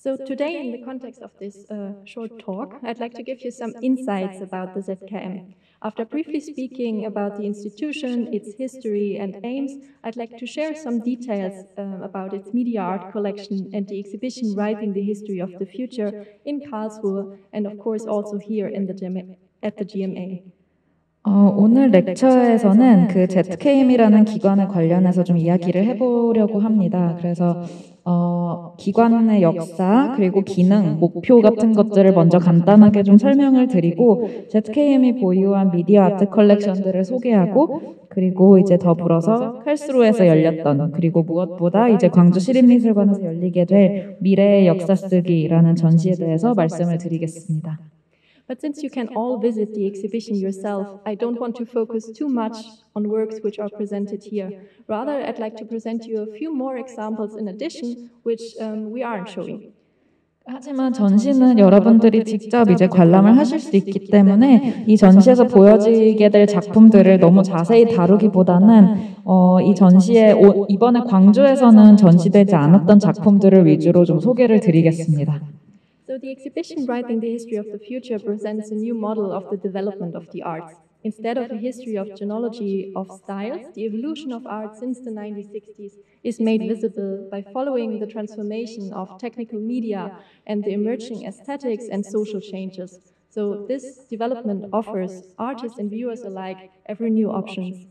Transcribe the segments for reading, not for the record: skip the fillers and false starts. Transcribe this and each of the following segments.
So today, in the context of this short talk, I'd like to give you some insights about the ZKM. After briefly speaking about the institution, its history and aims, I'd like to share some details about its media art collection and the exhibition Writing the History of the Future in Karlsruhe, and of course also here in at the GMA. 오늘 렉처에서는 그 ZKM이라는 기관에 관련해서 좀 이야기를 해보려고 합니다. 그래서 기관의 역사, 그리고 기능, 목표 같은 것들을 먼저 간단하게 좀 설명을 드리고 ZKM이 보유한 미디어 아트 컬렉션들을 소개하고 그리고 이제 더불어서 칼스루에서 열렸던 그리고 무엇보다 이제 광주시립미술관에서 열리게 될 미래의 역사 쓰기라는 전시에 대해서 말씀을 드리겠습니다. But since you can all visit the exhibition yourself, I don't want to focus too much on works which are presented here. Rather, I'd like to present you a few more examples in addition, which we aren't showing. 하지만 전시는 여러분들이 직접 이제 관람을 하실 수 있기 때문에 이 전시에서 보여지게 될 작품들을 너무 자세히 다루기보다는 이 전시에 이번에 광주에서는 전시되지 않았던 작품들을 위주로 좀 소개를 드리겠습니다. So the exhibition Writing the History of the Future presents a new model of the development of the arts. Instead of a history of genealogy of styles, the evolution of art since the 1960s is made visible by following the transformation of technical media and the emerging aesthetics and social changes. So this development offers artists and viewers alike every new options.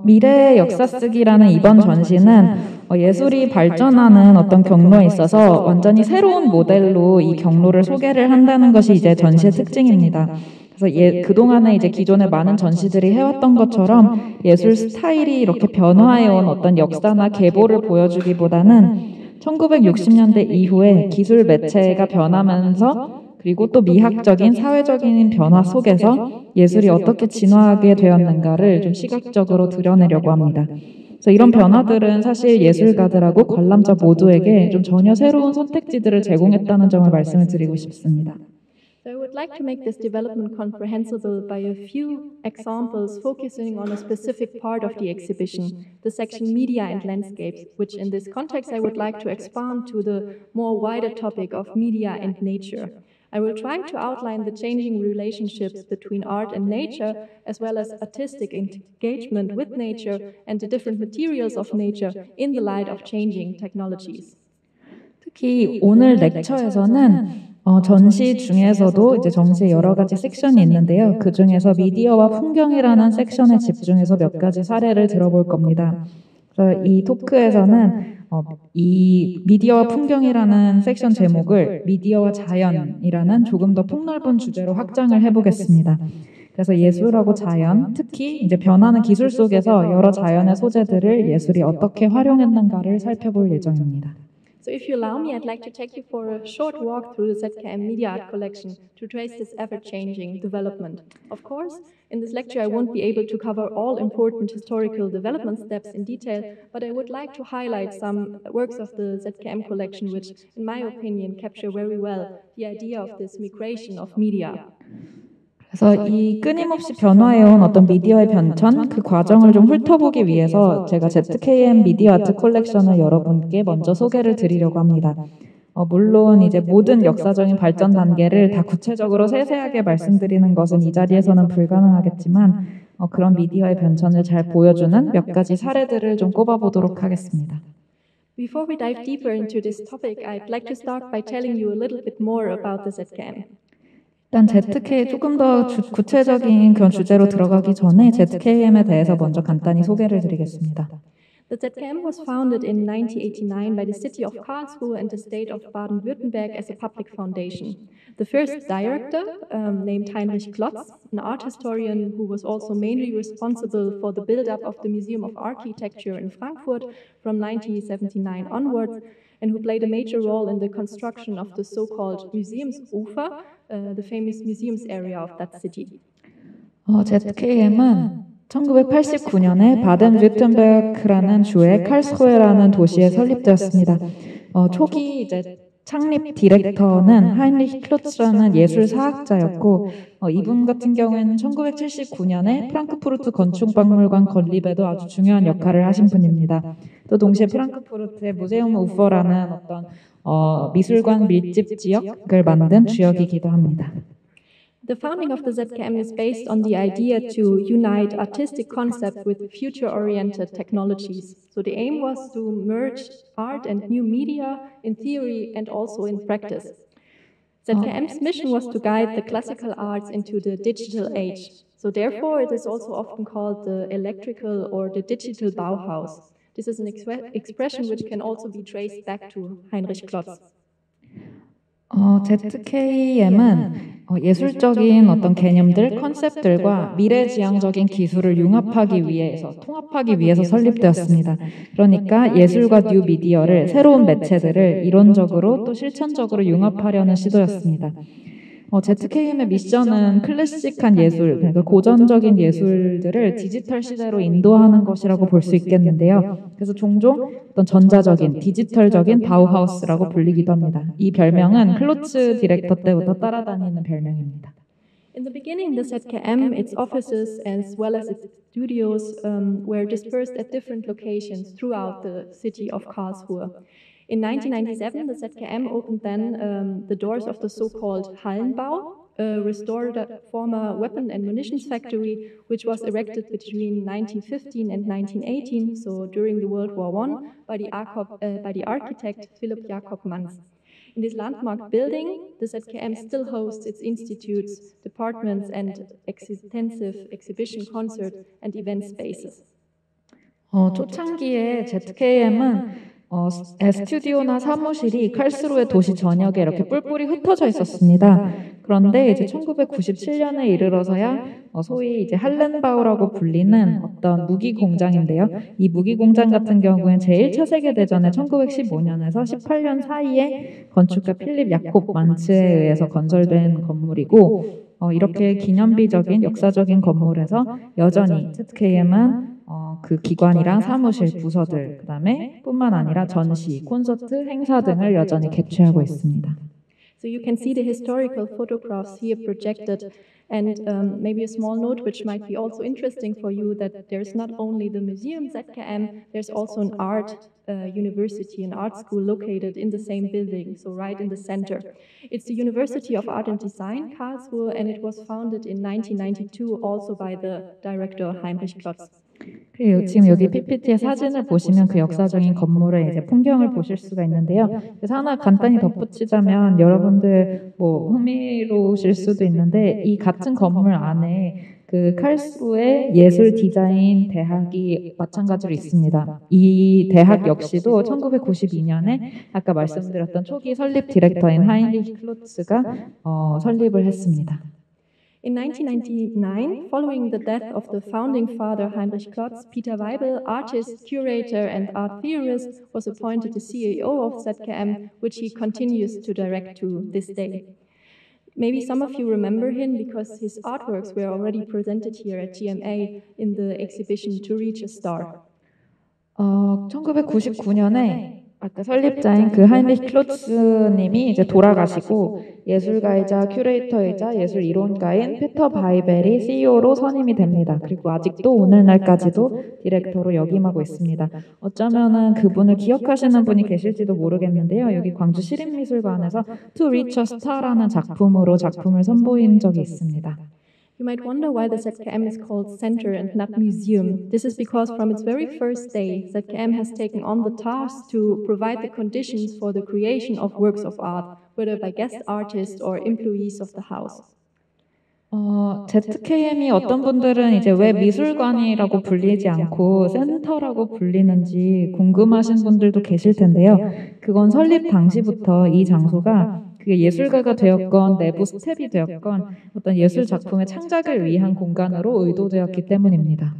미래의 역사 쓰기라는 이번 전시는 예술이 발전하는 어떤 경로에 있어서 완전히 새로운 모델로 이 경로를 소개를 한다는 것이 이제 전시의 특징입니다. 그래서 그동안에 이제 기존의 많은 전시들이 해왔던 것처럼 예술 스타일이 이렇게 변화해온 어떤 역사나 계보를 보여주기보다는 1960년대 이후에 기술 매체가 변하면서 그리고 또 미학적인 사회적인 변화 속에서 예술이 어떻게 진화하게 되었는가를 좀 시각적으로 드러내려고 합니다. 그래서 이런 변화들은 사실 예술가들하고 관람자 모두에게 좀 전혀 새로운 선택지들을 제공했다는 점을 말씀을 드리고 싶습니다. So I would like to make this development comprehensible by a few examples focusing on a specific part of the exhibition, the section Media and Landscapes, which in this context I would like to expand to the more wider topic of media and nature. I will try to outline the changing relationships between art and nature, as well as artistic engagement with nature and the different materials of nature in the light of changing technologies. 특히 오늘 렉처에서는 전시 중에서도 이제 전시에 여러 가지 섹션이 있는데요. 그 중에서 미디어와 풍경이라는 섹션에 집중해서 몇 가지 사례를 들어볼 겁니다. 그래서 이 토크에서는 이 미디어와 풍경이라는 섹션 제목을 미디어와 자연이라는 조금 더 폭넓은 주제로 확장을 해보겠습니다. 그래서 예술하고 자연, 특히 이제 변하는 기술 속에서 여러 자연의 소재들을 예술이 어떻게 활용했는가를 살펴볼 예정입니다. So if you allow me, I'd like to take you for a short walk through the ZKM Media Art Collection to trace this ever-changing development. Of course, in this lecture I won't be able to cover all important historical development steps in detail, but I would like to highlight some works of the ZKM collection which, in my opinion, capture very well the idea of this migration of media. 그래서 이 끊임없이 변화해온 어떤 미디어의 변천, 그 과정을 좀 훑어보기 위해서 제가 ZKM 미디어 아트 컬렉션을 여러분께 먼저 소개를 드리려고 합니다. 물론 이제 모든 역사적인 발전 단계를 다 구체적으로 세세하게 말씀드리는 것은 이 자리에서는 불가능하겠지만 그런 미디어의 변천을 잘 보여주는 몇 가지 사례들을 좀 꼽아보도록 하겠습니다. Before we dive deeper into this topic, I'd like to start by telling you a little bit more about the ZKM. 일단 ZK 조금 더 구체적인 그런 주제로 들어가기 전에 ZKM에 대해서 먼저 간단히 소개를 드리겠습니다. The ZKM was founded in 1989 by the city of Karlsruhe and the state of Baden-Württemberg as a public foundation. The first director, named Heinrich Klotz, an art historian who was also mainly responsible for the build-up of the Museum of Architecture in Frankfurt from 1979 onwards, and who played a major role in the construction of the so-called Museumsufer, the famous museums area of that city. ZKM은 1989년에 바덴-württemberg라는 주의 칼스루헤라는 도시에 설립되었습니다. 초기 이제 창립 디렉터는 하인리히 클로츠라는 예술사학자였고 이분 같은 경우에는 1979년에 프랑크푸르트 건축박물관 건립에도 아주 중요한 역할을 하신 분입니다. 또 동시에 프랑크푸르트의 무세움 우퍼라는 어떤 미술관 밀집 지역을 만든 주역이기도 합니다. The founding of the ZKM is based on the idea to unite artistic concept with future-oriented technologies. So the aim was to merge art and new media in theory and also in practice. ZKM's mission was to guide the classical arts into the digital age. So therefore, it is also often called the electrical or the digital Bauhaus. This is an expression which can also be traced back to Heinrich Klotz. ZKM은 예술적인 어떤 개념들, 컨셉들과 미래지향적인 기술을 융합하기 위해서, 통합하기 위해서 설립되었습니다. 그러니까 예술과 뉴 미디어를, 새로운 매체들을 이론적으로 또 실천적으로 융합하려는 시도였습니다. ZKM의 미션은 클래식한 예술, 그러니까 고전적인 예술들을 디지털 시대로 인도하는 것이라고 볼 수 있겠는데요. 그래서 종종 어떤 전자적인, 디지털적인 바우하우스라고 불리기도 합니다. 이 별명은 클로츠 디렉터 때부터 따라다니는 별명입니다. In the beginning, the ZKM, its offices as well as its studios were dispersed at different locations throughout the city of Karlsruhe. In 1997, the ZKM opened then the doors of the so-called Hallenbau, a restored former weapon and munitions factory, which was erected between 1915 and 1918, so during the World War I, by the architect Philipp Jakob Manz. In this landmark building, the ZKM still hosts its institutes, departments, and extensive exhibition, concert, and event spaces. 초창기에 ZKM은 스튜디오나 사무실이 칼스루의 도시 전역에 이렇게 뿔뿔이 흩어져 있었습니다. 그런데 이제 1997년에 이르러서야 소위 이제 할렌바우라고 불리는 어떤 무기 공장인데요. 이 무기 공장 같은 경우에는 제1차 세계대전에 1915년에서 18년 사이에 건축가 필립 야콥 만츠에 의해서 건설된 건물이고 이렇게 기념비적인 역사적인 건물에서 여전히 ZKM은 그 기관이랑 사무실, 부서들, 그 다음에 뿐만 아니라 전시, 콘서트, 행사 등을 여전히 개최하고 있습니다. So you can see the historical photographs here projected, and maybe a small note which might be also interesting for you that there's not only the museum ZKM, there's also an art university, an art school located in the same building, so right in the center. It's the University of Art and Design, Karlsruhe, and it was founded in 1992 also by the director Heinrich Klotz. 지금 여기 PPT의 사진을 보시면 그 역사적인 건물의 이제 풍경을 보실 수가 있는데요. 그래서 하나 간단히 덧붙이자면 여러분들 흥미로우실 수도 있는데 이 같은 건물 안에 그 칼스루의 예술 디자인 대학이 마찬가지로 있습니다. 이 대학 역시도 1992년에 아까 말씀드렸던 초기 설립 디렉터인 하인리히 클로츠가 설립을 했습니다. In 1999, following the death of the founding father Heinrich Klotz, Peter Weibel, artist, curator, and art theorist, was appointed the CEO of ZKM, which he continues to direct to this day. Maybe some of you remember him because his artworks were already presented here at GMA in the exhibition To Reach a Star. 1999년에 아까 설립자인 그 하인리히 클로츠님이 이제 돌아가시고 예술가이자 큐레이터이자 예술 이론가인 피터 바이벨이 CEO로 선임이 됩니다. 그리고 아직도 오늘날까지도 디렉터로 역임하고 있습니다. 어쩌면은 그분을 기억하시는 분이 계실지도 모르겠는데요. 여기 광주 시립미술관에서 To Reach a Star라는 작품으로 작품을 선보인 적이 있습니다. You might wonder why the ZKM is called Center and not Museum. This is because from its very first day, ZKM has taken on the task to provide the conditions for the creation of works of art, whether by guest artists or employees of the house. ZKM이 어떤 분들은 이제 왜 미술관이라고 불리지 않고 센터라고 불리는지 궁금하신 분들도 계실 텐데요. 그건 설립 당시부터 이 장소가 그게 예술가가 되었건 내부 스텝이 되었건 어떤 예술 작품의 창작을 위한 공간으로 의도되었기 때문입니다.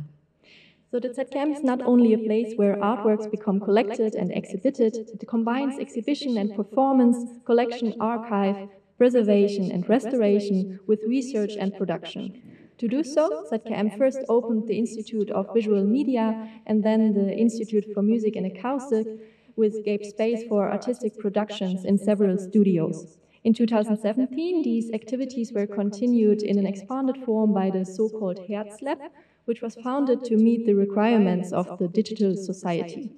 So the ZKM is not only a place where artworks become collected and exhibited, it combines exhibition and performance, collection, archive, preservation and restoration with research and production. To do so, ZKM first opened the Institute of Visual Media and then the Institute for Music and Acoustic, which gave space for artistic productions in several studios. In 2017, these activities were continued in an expanded form by the so-called Herzlab, which was founded to meet the requirements of the digital society.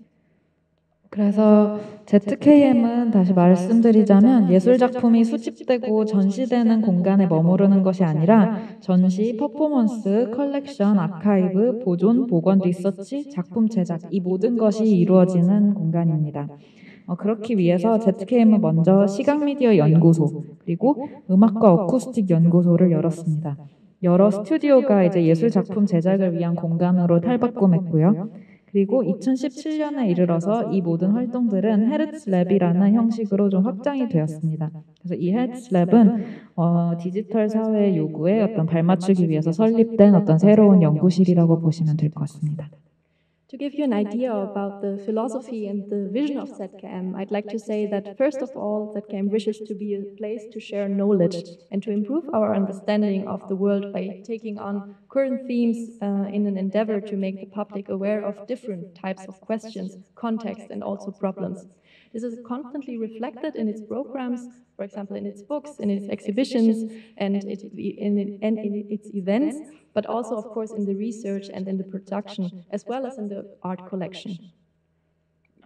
그래서 ZKM은 다시 말씀드리자면 예술 작품이 수집되고 전시되는 공간에 머무르는 것이 아니라 전시, 퍼포먼스, 컬렉션, 아카이브, 보존, 복원, 리서치, 작품 제작 이 모든 것이 이루어지는 공간입니다. 그렇기 위해서 ZKM은 먼저 시각미디어 연구소 그리고 음악과 어쿠스틱 연구소를 열었습니다. 여러 스튜디오가 이제 예술 작품 제작을 위한 공간으로 탈바꿈했고요. 그리고 2017년에 이르러서 이 모든 활동들은 헤르츠랩이라는 형식으로 좀 확장이 되었습니다. 그래서 이 헤르츠랩은 디지털 사회의 요구에 어떤 발맞추기 위해서 설립된 어떤 새로운 연구실이라고 보시면 될 것 같습니다. To give you an idea about the philosophy and the vision of ZKM, I'd like to say that first of all, ZKM wishes to be a place to share knowledge and to improve our understanding of the world by taking on current themes in an endeavor to make the public aware of different types of questions, context, and also problems. This is constantly reflected in its programs, for example, in its books, in its exhibitions, and in its events, but also, of course, in the research and in the production, as well as in the art collection.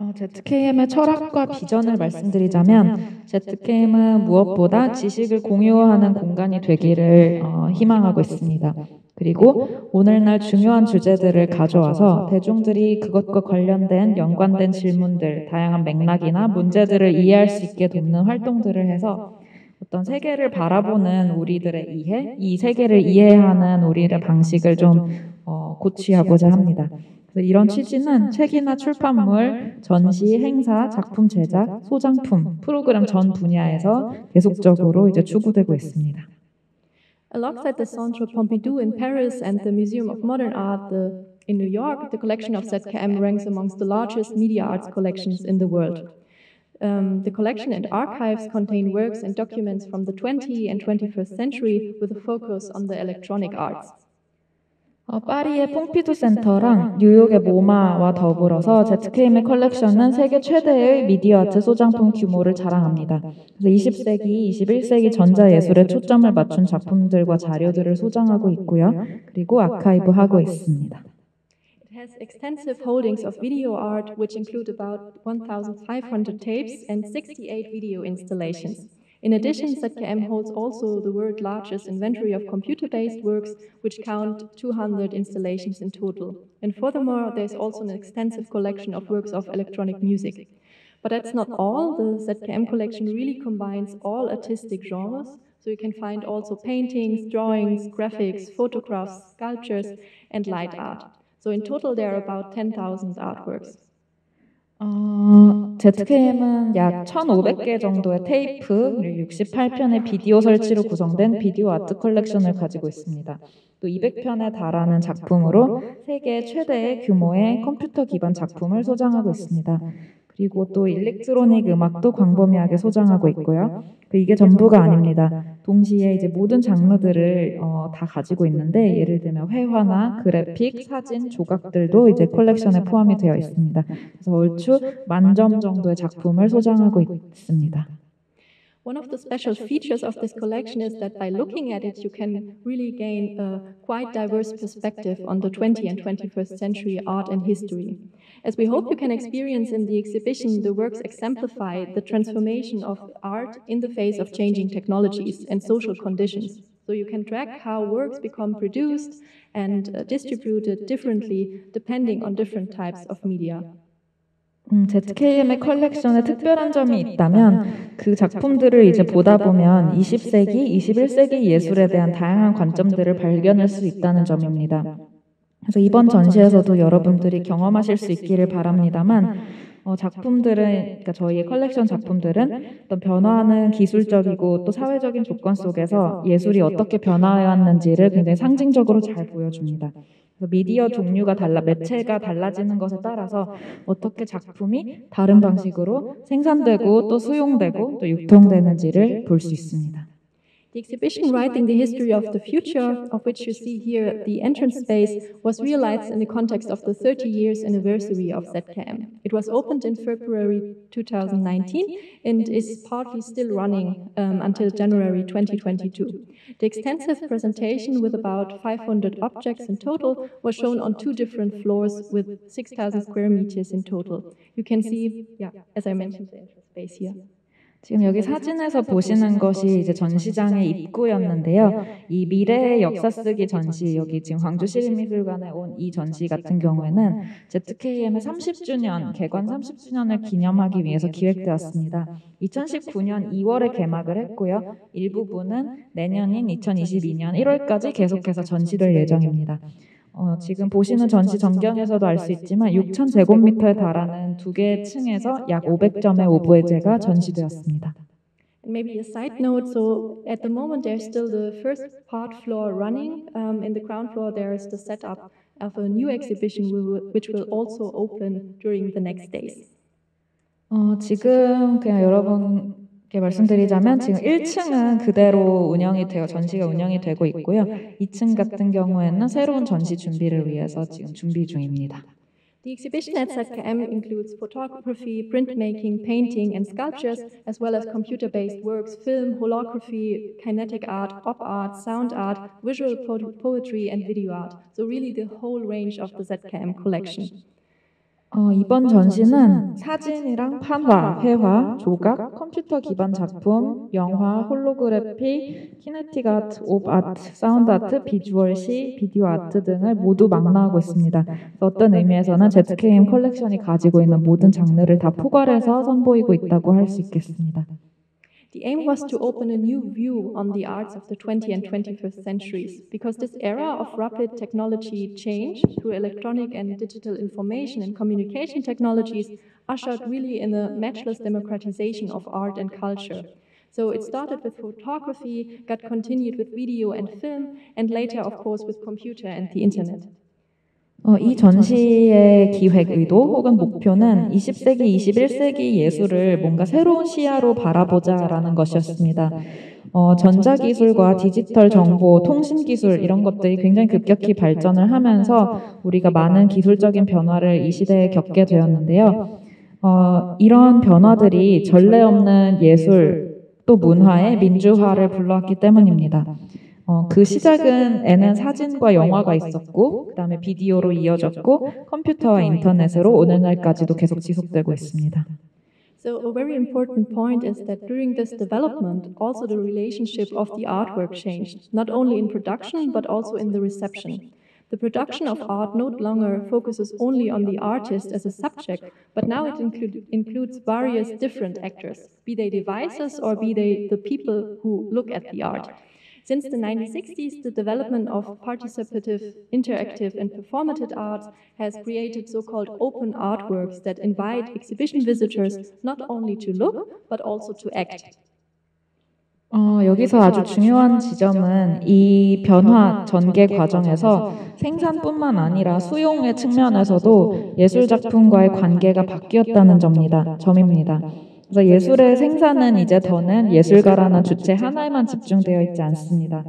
ZKM의 철학과 비전을 말씀드리자면 ZKM은 무엇보다 지식을 공유하는 공간이 되기를 희망하고 있습니다. 그리고 오늘날 중요한 주제들을 가져와서 대중들이 그것과 관련된 연관된 질문들, 다양한 맥락이나 문제들을 이해할 수 있게 돕는 활동들을 해서 어떤 세계를 바라보는 우리들의 이해, 이 세계를 이해하는 우리의 방식을 좀 고취하고자 합니다. 그래서 이런 취지는 책이나 출판물, 전시, 행사, 작품 제작, 소장품, 프로그램 전 분야에서 계속적으로 이제 추구되고 있습니다. Alongside the Centre Pompidou in Paris and the Museum of Modern Art in New York, the collection of ZKM ranks amongst the largest media arts collections in the world. The collection and archives contain works and documents from the 20th and 21st century with a focus on the electronic arts. 파리의 퐁피두 센터랑 뉴욕의 모마와 더불어서 ZKM의 컬렉션은 세계 최대의 미디어 아트 소장품 규모를 자랑합니다. 그래서 20세기, 21세기 전자예술에 초점을 맞춘 작품들과 자료들을 소장하고 있고요. 그리고 아카이브하고 있습니다. It has extensive holdings of video art, which include about 1,500 tapes and 68 video installations. In addition, ZKM holds also the world's largest inventory of computer-based works, which count 200 installations in total. And furthermore, there's also an extensive collection of works of electronic music. But that's not all. The ZKM collection really combines all artistic genres, so you can find also paintings, drawings, graphics, photographs, sculptures, and light art. So in total, there are about 10,000 artworks. ZKM은 약 1,500개 정도의 테이프, 그리고 68편의 비디오 설치로 구성된 비디오 아트 컬렉션을 가지고 있습니다. 또 200편에 달하는 작품으로 세계 최대의 규모의 컴퓨터 기반 작품을 소장하고 있습니다. 그리고 또 일렉트로닉 음악도 광범위하게 소장하고 있고요. 이게 전부가 아닙니다. 동시에 이제 모든 장르들을 다 가지고 있는데 예를 들면 회화나 그래픽, 사진, 조각들도 이제 컬렉션에 포함이 되어 있습니다. 그래서 얼추 10,000점 정도의 작품을 소장하고 있습니다. One of the special features of this collection is that by looking at it, you can really gain a quite diverse perspective on the 20th and 21st century art and history. As we hope you can experience in the exhibition, the works exemplify the transformation of art in the face of changing technologies and social conditions. So you can track how works become produced and distributed differently depending on different types of media. ZKM의 컬렉션에 특별한 점이 있다면 그 작품들을 이제 보다 보면 20세기, 21세기 예술에 대한 다양한 관점들을 발견할 수 있다는 점입니다. 그래서 이번 전시에서도 여러분들이 경험하실 수 있기를 바랍니다만 작품들은, 그러니까 저희의 컬렉션 작품들은 어떤 변화하는 기술적이고 또 사회적인 조건 속에서 예술이 어떻게 변화해왔는지를 굉장히 상징적으로 잘 보여줍니다. 미디어 종류가 매체가 달라지는 것에 따라서 어떻게 작품이 다른 방식으로 생산되고 또 수용되고 또 유통되는지를 볼 수 있습니다. The exhibition Writing the History of the Future, of which you see here the entrance space, was realized in the context of the 30 years anniversary of ZKM. It was opened in February 2019 and is partly still running until January 2022. The extensive presentation with about 500 objects in total was shown on 2 different floors with 6,000 square meters in total. You can see, as I mentioned, the entrance space here. 지금 여기 사진에서 보시는 것이 이제 전시장의 입구였는데요. 이 미래의 역사 쓰기 전시, 여기 지금 광주시립미술관에 온 이 전시 같은 경우에는 ZKM의 30주년, 개관 30주년을 기념하기 위해서 기획되었습니다. 2019년 2월에 개막을 했고요. 일부분은 내년인 2022년 1월까지 계속해서 전시될 예정입니다. 지금 보시는 전시 전경에서도 알 수 있지만 6,000제곱미터에 달하는 2개의 층에서 약 500점의 오브제가 전시되었습니다. And maybe a side note, so at the moment there's still the first part floor running. In the ground floor there's the setup of a new exhibition which will also open during the next days. 지금 그냥 여러분께 말씀드리자면 지금 1층은 그대로 운영이 되어 전시가 운영이 되고 있고요. 2층 같은 경우에는 새로운 전시 준비를 위해서 지금 준비 중입니다. The exhibition at ZKM includes photography, printmaking, painting and sculptures, as well as computer-based works, film, holography, kinetic art, op art, sound art, visual poetry and video art. So really the whole range of the ZKM collection. 이번 전시는 사진이랑 판화, 회화, 조각, 컴퓨터 기반 작품, 영화, 홀로그래피, 키네틱 아트, 옵 아트, 사운드 아트, 비주얼 시, 비디오 아트 등을 모두 망라하고 있습니다. 어떤 의미에서는 ZKM 컬렉션이 가지고 있는 모든 장르를 다 포괄해서 선보이고 있다고 할 수 있겠습니다. The aim was to open a new view on the arts of the 20th and 21st centuries, because this era of rapid technology change through electronic and digital information and communication technologies ushered really in a matchless democratization of art and culture. So it started with photography, got continued with video and film, and later, of course, with computer and the internet. 이 전시의 기획 의도 혹은 목표는 20세기, 21세기 예술을 뭔가 새로운 시야로 바라보자라는 것이었습니다. 전자기술과 디지털 정보, 통신기술 이런 것들이 굉장히 급격히 발전을 하면서 우리가 많은 기술적인 변화를 이 시대에 겪게 되었는데요. 이런 변화들이 전례 없는 예술 또 문화의 민주화를 불러왔기 때문입니다. 그 시작은 사진과 영화가 있었고 그 다음에 비디오로 이어졌고 컴퓨터와 인터넷으로 오늘날까지도 계속 지속되고 있습니다. So a very important point is that during this development, also the relationship of the artwork changed, not only in production but also in the reception. The production of art no longer focuses only on the artist as a subject, but now it includes various different actors, be they devices or be they the people who look at the art. Since the 1960s, the development of participative, interactive and performative arts has created so-called open artworks that invite exhibition visitors not only to look, but also to act. 여기서 아주 중요한 지점은 이 변화 전개 과정에서 생산뿐만 아니라 수용의 측면에서도 예술작품과의 관계가 바뀌었다는 점입니다. 그래서 예술의 생산은 이제 더는 예술가라는 주체 하나에만 집중되어 있지 않습니다.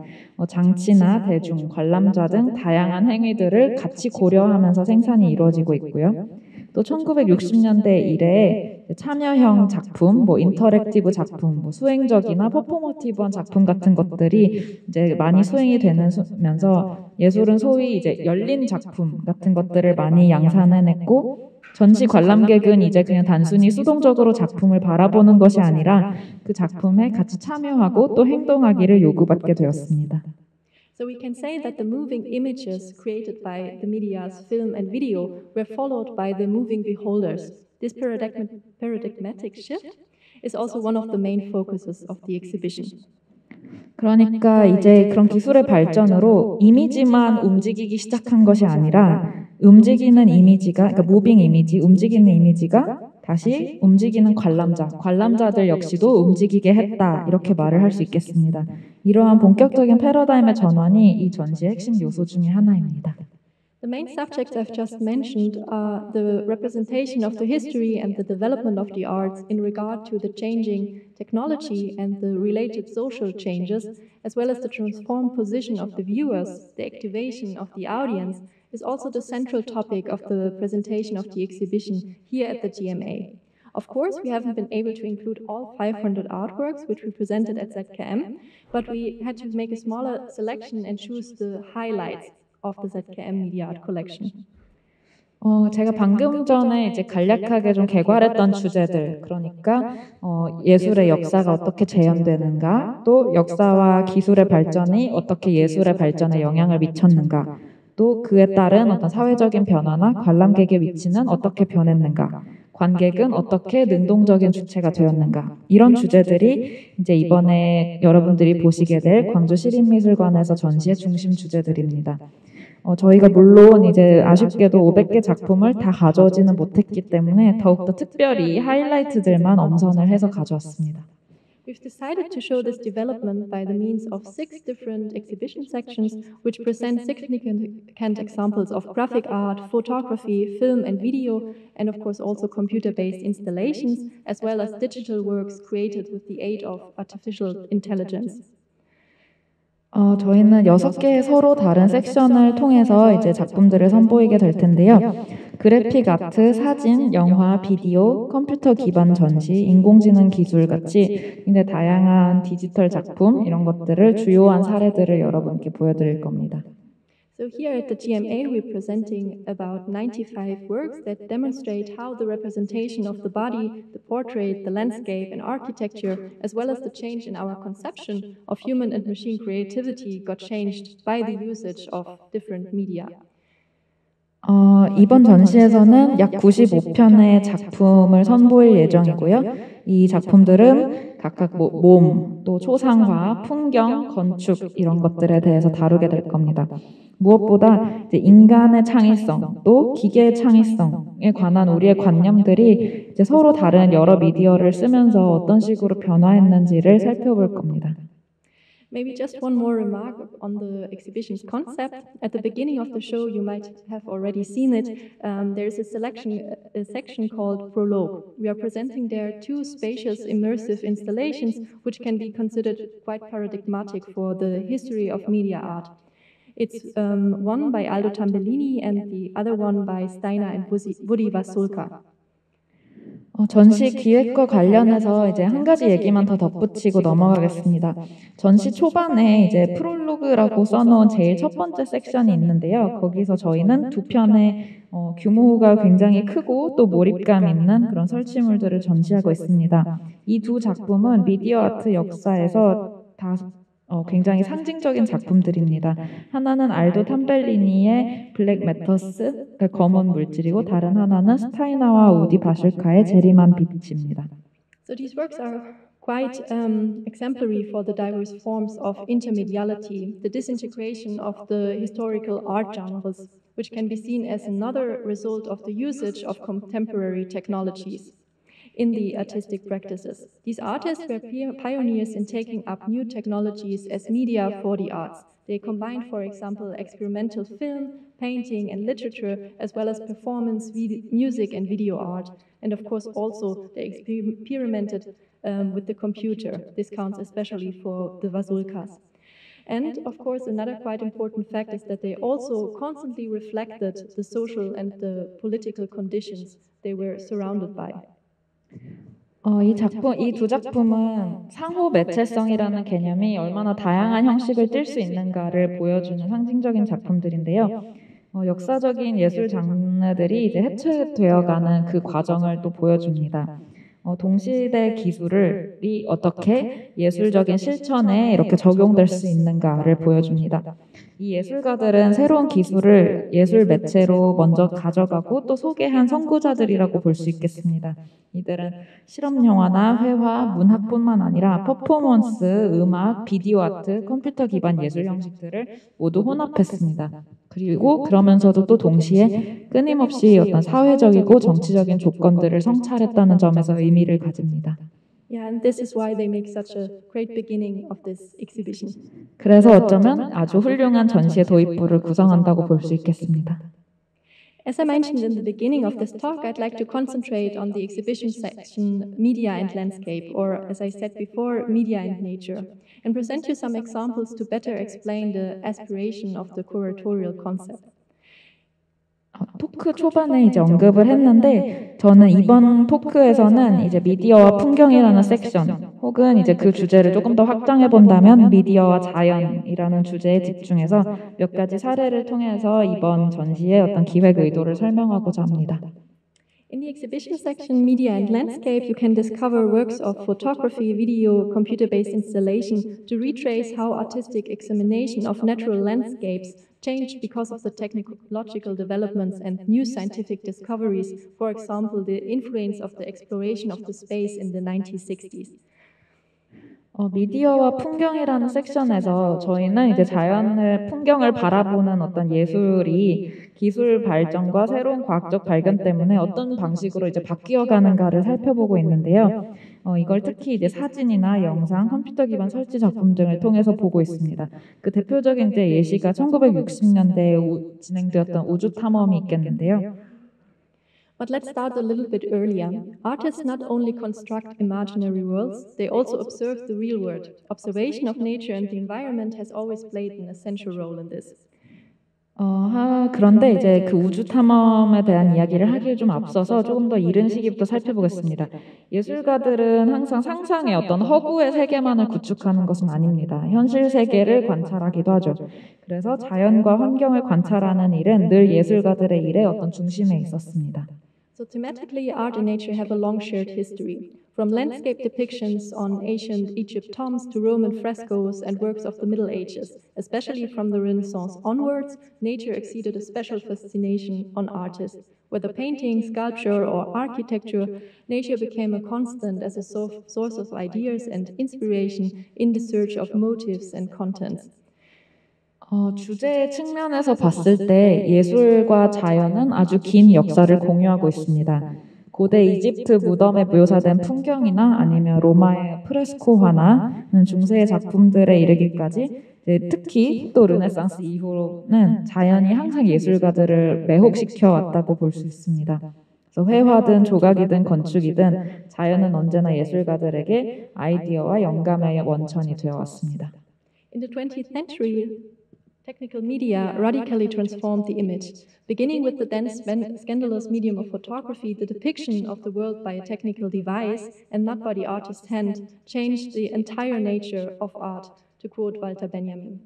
장치나 대중, 관람자 등 다양한 행위들을 같이 고려하면서 생산이 이루어지고 있고요. 또 1960년대 이래에 참여형 작품, 인터랙티브 작품, 수행적이나 퍼포머티브한 작품 같은 것들이 이제 많이 수행이 되면서 예술은 소위 이제 열린 작품 같은 것들을 많이 양산해냈고 전시 관람객은 이제 그냥 단순히 수동적으로 작품을 바라보는 것이 아니라 그 작품에 같이 참여하고 또 행동하기를 요구받게 되었습니다. So we can say that the moving images created by the media's film and video were followed by the moving beholders. This paradigmatic shift is also one of the main focuses of the exhibition. 그러니까 이제 그런 기술의 발전으로 이미지만 움직이기 시작한 것이 아니라 움직이는 이미지가, 그러니까 무빙 이미지, 움직이는 이미지가 다시 움직이는 관람자들 역시도 움직이게 했다 이렇게 말을 할 수 있겠습니다. 이러한 본격적인 패러다임의 전환이 이 전시의 핵심 요소 중에 하나입니다. The main subjects I've just mentioned are the representation of the history and the development of the arts in regard to the changing technology and the related social changes, as well as the transformed position of the viewers. The activation of the audience is also the central topic of the presentation of the exhibition here at the GMA. Of course, we haven't been able to include all 500 artworks which we presented at ZKM, but we had to make a smaller selection and choose the highlights of the ZKM Media Art Collection. 제가 방금 전에 이제 간략하게 좀 개괄했던 주제들, 그러니까 예술의 역사가 어떻게 재현되는가, 또 역사와 기술의 발전이 어떻게 예술의 발전에 영향을 미쳤는가, 또 그에 따른 어떤 사회적인 변화나 관람객의 위치는 어떻게 변했는가, 관객은 어떻게 능동적인 주체가 되었는가, 이런 주제들이 이제 이번에 여러분들이 보시게 될 광주시립미술관에서 전시의 중심 주제들입니다. 저희가 물론 이제 아쉽게도 500개 작품을 다 가져오지는 못했기 때문에 더욱더 특별히 하이라이트들만 엄선을 해서 가져왔습니다. We've decided to show this development by the means of 6 different exhibition sections, which present significant examples of graphic art, photography, film and video, and of course also computer-based installations, as well as digital works created with the aid of artificial intelligence. 저희는 6개의 서로 다른 섹션을 통해서 이제 작품들을 선보이게 될 텐데요. 그래픽 아트, 사진, 영화, 비디오, 컴퓨터 기반 전시, 인공지능 기술 같이 굉장히 다양한 디지털 작품 이런 것들을 주요한 사례들을 여러분께 보여드릴 겁니다. So here at the GMA, we're presenting about 95 works that demonstrate how the representation of the body, the portrait, the landscape, and architecture, as well as the change in our conception of human and machine creativity got changed by the usage of different media. 이번 전시에서는 약 95편의 작품을 선보일 예정이고요. 이 작품들은 각각 몸, 또 초상화, 풍경, 건축 이런 것들에 대해서 다루게 될 겁니다. 무엇보다 이제 인간의 창의성, 또 기계의 창의성에 관한 우리의 관념들이 이제 서로 다른 여러 미디어를 쓰면서 어떤 식으로 변화했는지를 살펴볼 겁니다. Maybe just one more remark on the exhibition's concept. At the beginning of the show, you might have already seen it. There's a section called Prologue. We are presenting there 2 spacious, immersive installations, which can be considered quite paradigmatic for the history of media art. It's one by Aldo Tambellini and the other one by Steiner and Woody Wasulka. 전시 기획과 관련해서 이제 한 가지 얘기만 더 덧붙이고 넘어가겠습니다. 전시 초반에 이제 프롤로그라고 써놓은 제일 첫 번째 섹션이 있는데요. 거기서 저희는 2편의 규모가 굉장히 크고 또 몰입감 있는 그런 설치물들을 전시하고 있습니다. 이 2 작품은 미디어 아트 역사에서 다 굉장히 상징적인 작품들입니다. 하나는 알도 탐벨리니의 블랙 매터스, 검은 물질이고 다른 하나는 스타이나와 우디 바슐카의 재림한 빛입니다. So these works are quite exemplary for the diverse forms of intermediality, the disintegration of the historical art genres, which can be seen as another result of the usage of contemporary technologies in the artistic practices. These artists were pioneers in taking up new technologies as media for the arts. They combined, for example, experimental film, painting, and literature, as well as performance, music, and video art. And of course, also they experimented with the computer. This counts especially for the Wasulkas. And of course, another quite important fact is that they also constantly reflected the social and the political conditions they were surrounded by. 이 2 작품은 상호 매체성이라는 개념이 얼마나 다양한 형식을 띨 수 있는가를 보여주는 상징적인 작품들인데요. 역사적인 예술 장르들이 이제 해체되어가는 그 과정을 또 보여줍니다. 동시대 기술이 어떻게 예술적인 실천에 이렇게 적용될 수 있는가를 보여줍니다. 이 예술가들은 새로운 기술을 예술 매체로 먼저 가져가고 또 소개한 선구자들이라고 볼 수 있겠습니다. 이들은 실험 영화나 회화, 문학뿐만 아니라 퍼포먼스, 음악, 비디오 아트, 컴퓨터 기반 예술 형식들을 모두 혼합했습니다. 그리고 그러면서도 또 동시에 끊임없이 어떤 사회적이고 정치적인 조건들을 성찰했다는 점에서 의미를 가집니다. Yeah, and this is why they make such a great beginning of this exhibition. 그래서 어쩌면 아주 훌륭한 전시의 도입부를 구성한다고 볼 수 있겠습니다. As I mentioned in the beginning of this talk, I'd like to concentrate on the exhibition section, Media and Landscape, or as I said before, Media and Nature, and present you some examples to better explain the aspiration of the curatorial concept. 토크 초반에 이제 언급을 했는데 저는 이번 토크에서는 이제 미디어와 풍경이라는 섹션 혹은 이제 그 주제를 조금 더 확장해 본다면 미디어와 자연이라는 주제에 집중해서 몇 가지 사례를 통해서 이번 전시의 어떤 기획 의도를 설명하고자 합니다. In the exhibition section, Media and Landscape, you can discover works of photography, video, computer-based installation to retrace how artistic examination of natural landscapes changed because of the technological developments and new scientific discoveries, for example, the influence of the exploration of the space in the 1960s. 미디어와 풍경이라는 섹션에서 저희는 이제 풍경을 바라보는 어떤 예술이 기술 발전과 새로운 과학적 발견 때문에 어떤 방식으로 이제 바뀌어 가는가를 살펴보고 있는데요. 이걸 특히 이제 사진이나 영상, 컴퓨터 기반 설치 작품 등을 통해서 보고 있습니다. 그 대표적인 이제 예시가 1960년대에 진행되었던 우주 탐험이 있겠는데요. But let's start a little bit earlier. Artists not only construct imaginary worlds, they also observe the real world. Observation of nature and the environment has always played an essential role in this. 그런데 이제 그 우주 탐험에 대한 이야기를 하기에 좀 앞서서 조금 더 이른 시기부터 살펴보겠습니다. 예술가들은 항상 상상의 어떤 허구의 세계만을 구축하는 것은 아닙니다. 현실 세계를 관찰하기도 하죠. 그래서 자연과 환경을 관찰하는 일은 늘 예술가들의 일의 어떤 중심에 있었습니다. So thematically, art and nature have a long shared history. From landscape depictions on ancient Egypt tombs to Roman frescoes and works of the Middle Ages, especially from the Renaissance onwards, nature exceeded a special fascination on artists. Whether painting, sculpture, or architecture, nature became a constant as a source of ideas and inspiration in the search of motives and contents. 주제의 측면에서 봤을 때 예술과 자연은 아주 긴 역사를 공유하고 있습니다. 고대 이집트 무덤에 묘사된 풍경이나 아니면 로마의 프레스코화나 중세의 작품들에 이르기까지 특히 또 르네상스 이후로는 자연이 항상 예술가들을 매혹시켜 왔다고 볼 수 있습니다. 그래서 회화든 조각이든 건축이든 자연은 언제나 예술가들에게 아이디어와 영감의 원천이 되어 왔습니다. In the 20th century, technical media radically transformed the image. Beginning with the then scandalous medium of photography, the depiction of the world by a technical device and not by the artist's hand changed the entire nature of art, to quote Walter Benjamin.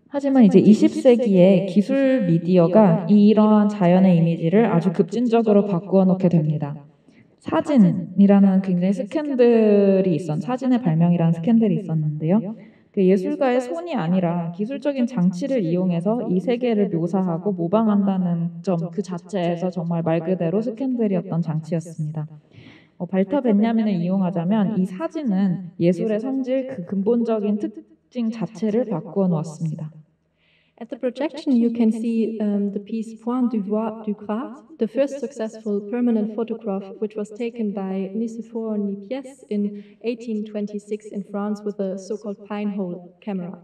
하지만 이제 20세기에 기술 미디어가 이러한 자연의 이미지를 아주 급진적으로 바꾸어 놓게 됩니다. 사진이라는 굉장히 사진의 발명이라는 스캔들이 있었는데요. 그 예술가의 손이 아니라 기술적인 장치를 이용해서 이 세계를 묘사하고 모방한다는 점 그 자체에서 정말 말 그대로 스캔들이었던 장치였습니다. 발터 벤야민을 이용하자면 이 사진은 예술의 성질 그 근본적인 특징 자체를 바꾸어 놓았습니다. At the projection, you can see the piece Point du Gras, the first successful permanent photograph, which was taken by Nicéphore Nipies in 1826 in France with a so-called pinhole camera.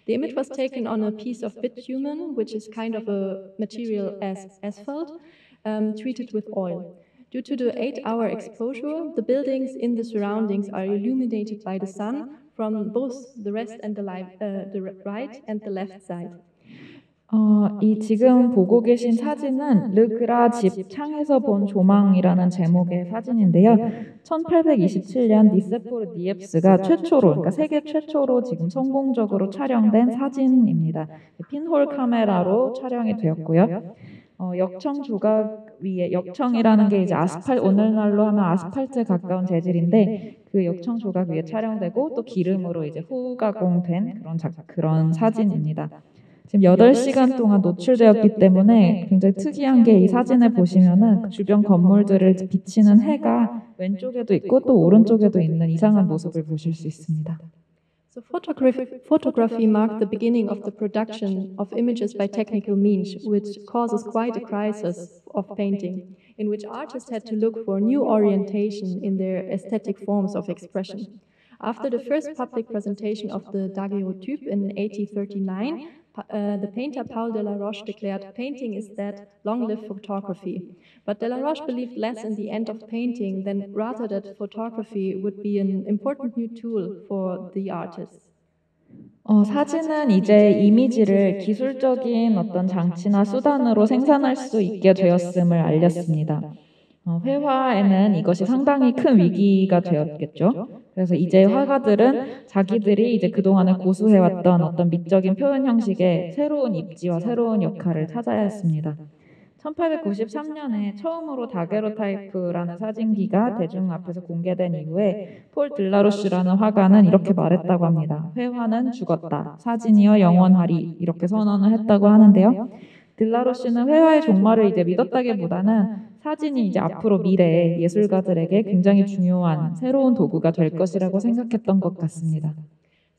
The image was taken on a piece of bitumen, which is kind of a material as asphalt, treated with oil. Due to the 8-hour exposure, the buildings in the surroundings are illuminated by the sun from both the right and the left side. 이 지금 보고 계신 사진은 르그라 집 창에서 본 조망이라는 제목의 사진인데요. 1827년 니세포르 니엡스가 최초로, 그러니까 세계 최초로 지금 성공적으로 촬영된 사진입니다. 핀홀 카메라로 촬영이 되었고요. 역청 조각 위에, 역청이라는 게 이제 오늘날로 하면 아스팔트에 가까운 재질인데 그 역청 조각 위에 촬영되고 또 기름으로 이제 후가공된 그런 사진입니다. 지금 8시간 동안 노출되었기 때문에 굉장히 특이한 게 이 사진을 보시면은 주변 건물들을 비치는 해가 왼쪽에도 있고 또 오른쪽에도 있는 이상한 모습을 보실 수 있습니다. So photography marked the beginning of the production of images by technical means, which causes quite a crisis of painting, in which artists had to look for new orientation in their aesthetic forms of expression. After the first public presentation of the daguerreotype in 1839, the painter Paul Delaroche declared, "Painting is dead, long live photography." But Delaroche believed less in the end of painting than rather that photography would be an important new tool for the artists. 사진은 이제 이미지를 기술적인 어떤 장치나 수단으로 생산할 수 있게 되었음을 알렸습니다. 회화에는 이것이 상당히 큰 위기가 되었겠죠. 그래서 이제 화가들은 자기들이 이제 그동안에 고수해왔던 어떤 미적인 표현 형식의 새로운 입지와 새로운 역할을 찾아야 했습니다. 1893년에 처음으로 다게로타이프라는 사진기가 대중 앞에서 공개된 이후에 폴 들라로슈라는 화가는 이렇게 말했다고 합니다. 회화는 죽었다. 사진이여 영원하리. 이렇게 선언을 했다고 하는데요. 들라로슈는 회화의 종말을 이제 믿었다기보다는 사진이 이제 앞으로 미래의 예술가들에게 굉장히 중요한 새로운 도구가 될 것이라고 생각했던 것 같습니다.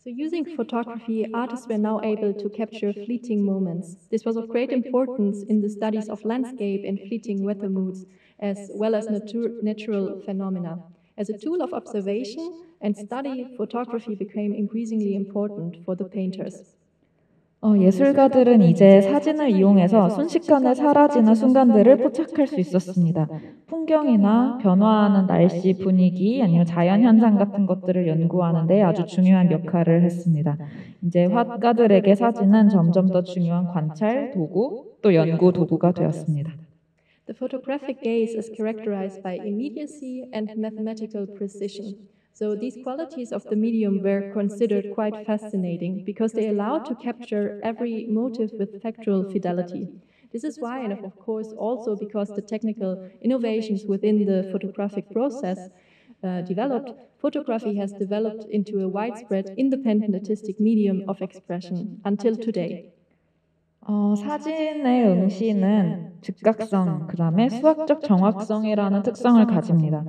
So using photography, artists were now able to capture fleeting moments. This was of great importance in the studies of landscape and fleeting weather moods, as well as natural phenomena. As a tool of observation and study, photography became increasingly important for the painters. 예술가들은 이제 사진을 이용해서 순식간에 사라지는 순간들을 포착할 수 있었습니다. 풍경이나 변화하는 날씨, 분위기, 아니면 자연 현상 같은 것들을 연구하는 데 아주 중요한 역할을 했습니다. 이제 화가들에게 사진은 점점 더 중요한 관찰, 도구, 또 연구 도구가 되었습니다. The photographic gaze is characterized by immediacy and mathematical precision. So these qualities of the medium were considered quite fascinating because they allowed to capture every motive with factual fidelity. This is why, and of course also because the technical innovations within the photographic process developed, photography has developed into a widespread independent artistic medium of expression until today. 사진의 응시는 즉각성, 그 다음에 수학적 정확성이라는 특성을 가집니다.